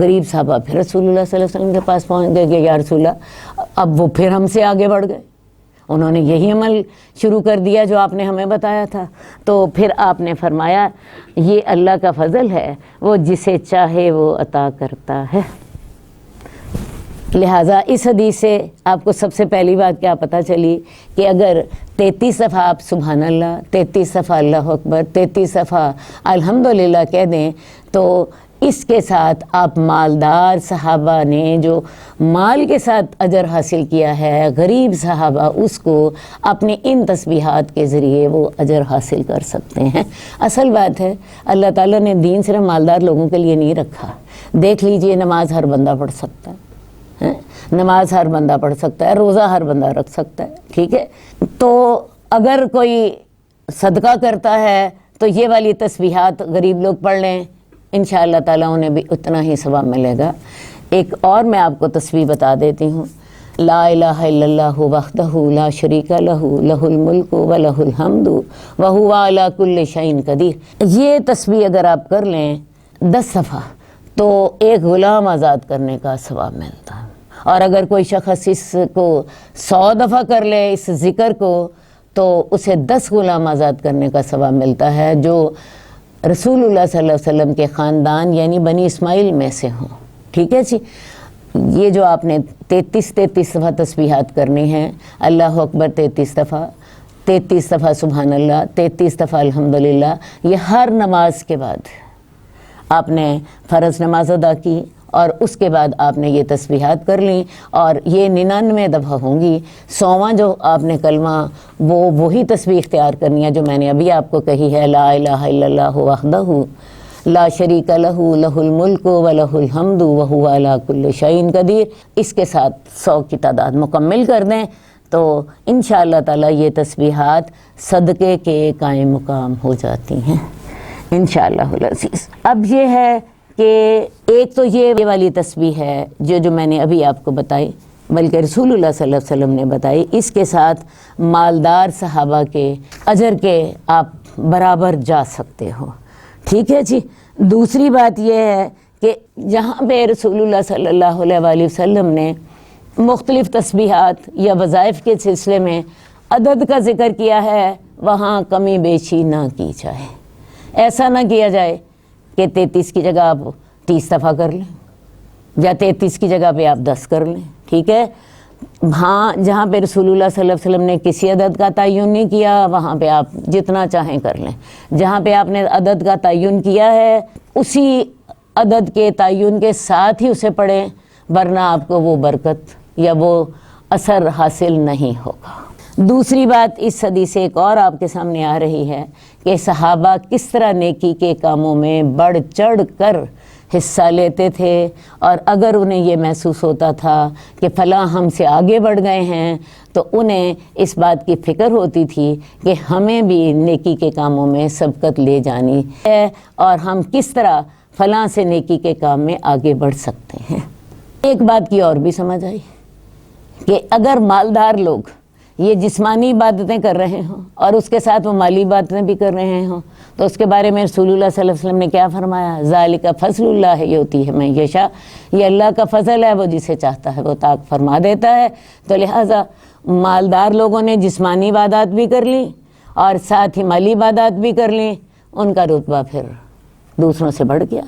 غریب صحابہ پھر رسول اللہ صلی اللہ علیہ وسلم کے پاس پہنچ گئے کہ یا رسول اللہ، اب وہ پھر ہم سے آگے بڑھ گئے، انہوں نے یہی عمل شروع کر دیا جو آپ نے ہمیں بتایا تھا۔ تو پھر آپ نے فرمایا یہ اللہ کا فضل ہے، وہ جسے چاہے وہ عطا کرتا ہے۔ لہٰذا اس حدیث سے آپ کو سب سے پہلی بات کیا پتہ چلی کہ اگر 33 دفعہ آپ سبحان اللہ، 33 دفعہ اللہ اکبر، 33 دفعہ الحمدللہ کہہ دیں تو اس کے ساتھ آپ مالدار صحابہ نے جو مال کے ساتھ اجر حاصل کیا ہے، غریب صحابہ اس کو اپنے ان تسبیحات کے ذریعے وہ اجر حاصل کر سکتے ہیں۔ اصل بات ہے اللہ تعالیٰ نے دین صرف مالدار لوگوں کے لیے نہیں رکھا۔ دیکھ لیجئے نماز ہر بندہ پڑھ سکتا ہے، نماز ہر بندہ پڑھ سکتا ہے، روزہ ہر بندہ رکھ سکتا ہے، ٹھیک ہے؟ تو اگر کوئی صدقہ کرتا ہے تو یہ والی تسبیحات غریب لوگ پڑھ لیں، انشاءاللہ تعالیٰ انہیں بھی اتنا ہی ثواب ملے گا۔ ایک اور میں آپ کو تسبیح بتا دیتی ہوں، لا الہ الا اللہ وحدہ لا شریک لہ لہ الملک و لہ الحمد وہو علی کل شیء قدیر۔ یہ تسبیح اگر آپ کر لیں 10 دفعہ تو ایک غلام آزاد کرنے کا ثواب ملتا ہے، اور اگر کوئی شخص اس کو 100 دفعہ کر لے اس ذکر کو تو اسے 10 غلام آزاد کرنے کا ثواب ملتا ہے جو رسول اللہ صلی اللہ علیہ وسلم کے خاندان یعنی بنی اسماعیل میں سے ہوں، ٹھیک ہے جی؟ یہ جو آپ نے 33 دفعہ تسبیحات کرنی ہیں، اللہ اکبر 33 دفعہ، 33 دفعہ سبحان اللہ، 33 دفعہ الحمدللہ، یہ ہر نماز کے بعد آپ نے فرض نماز ادا کی اور اس کے بعد آپ نے یہ تسبیحات کر لیں، اور یہ 99 دفعہ ہوں گی۔ 100واں جو آپ نے کلمہ وہی تسبیح اختیار کرنی ہے جو میں نے ابھی آپ کو کہی ہے، لا الہ الا اللہ وحدہ لا شریک لہ لہ الملک و لہ الحمد وہو علی کل شیء قدیر۔ اس کے ساتھ 100 کی تعداد مکمل کر دیں تو انشاءاللہ تعالیٰ یہ تسبیحات صدقے کے قائم مقام ہو جاتی ہیں انشاءاللہ العزیز۔ اب یہ ہے کہ ایک تو یہ والی تسبیح ہے جو میں نے ابھی آپ کو بتائی، بلکہ رسول اللہ صلی اللہ علیہ وسلم نے بتائی، اس کے ساتھ مالدار صحابہ کے اجر کے آپ برابر جا سکتے ہو، ٹھیک ہے جی؟ دوسری بات یہ ہے کہ جہاں پہ رسول اللہ صلی اللہ علیہ وآلہ وسلم نے مختلف تسبیحات یا وظائف کے سلسلے میں عدد کا ذکر کیا ہے وہاں کمی بیشی نہ کی جائے۔ ایسا نہ کیا جائے کہ 33 کی جگہ آپ 30 دفعہ کر لیں یا 33 کی جگہ پہ آپ 10 کر لیں، ٹھیک ہے؟ ہاں جہاں پہ رسول اللہ صلی اللہ علیہ وسلم نے کسی عدد کا تعین نہیں کیا وہاں پہ آپ جتنا چاہیں کر لیں، جہاں پہ آپ نے عدد کا تعین کیا ہے اسی عدد کے تعین کے ساتھ ہی اسے پڑھیں، ورنہ آپ کو وہ برکت یا وہ اثر حاصل نہیں ہوگا۔ دوسری بات اس حدیث سے ایک اور آپ کے سامنے آ رہی ہے کہ صحابہ کس طرح نیکی کے کاموں میں بڑھ چڑھ کر حصہ لیتے تھے، اور اگر انہیں یہ محسوس ہوتا تھا کہ فلاں ہم سے آگے بڑھ گئے ہیں تو انہیں اس بات کی فکر ہوتی تھی کہ ہمیں بھی نیکی کے کاموں میں سبقت لے جانی ہے اور ہم کس طرح فلاں سے نیکی کے کام میں آگے بڑھ سکتے ہیں۔ ایک بات کی اور بھی سمجھ آئی کہ اگر مالدار لوگ یہ جسمانی عبادتیں کر رہے ہوں اور اس کے ساتھ وہ مالی عبادتیں بھی کر رہے ہوں تو اس کے بارے میں رسول اللہ صلی اللہ علیہ وسلم نے کیا فرمایا؟ ذالک فضل اللہ یؤتیہ من یشاء، یہ اللہ کا فضل ہے، وہ جسے چاہتا ہے وہ عطا فرما دیتا ہے۔ تو لہٰذا مالدار لوگوں نے جسمانی عبادات بھی کر لیں اور ساتھ ہی مالی عبادات بھی کر لیں، ان کا رتبہ پھر دوسروں سے بڑھ گیا۔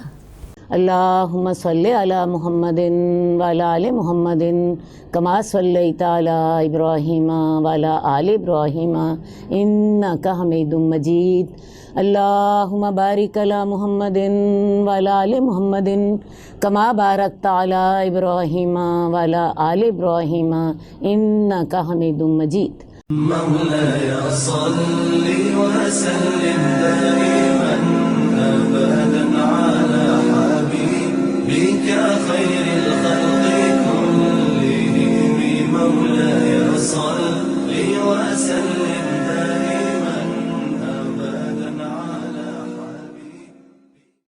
اللہم صلی علی محمد وعلی آل محمد کما صلیت علی ابراہیم وعلی آل ابراہیم انک حمید مجید اللہم بارک علی محمد وعلی آل محمد کما بارکت علی ابراہیم وعلی آل ابراہیم انک حمید مجید مولاي صل وسلم دائما أبدا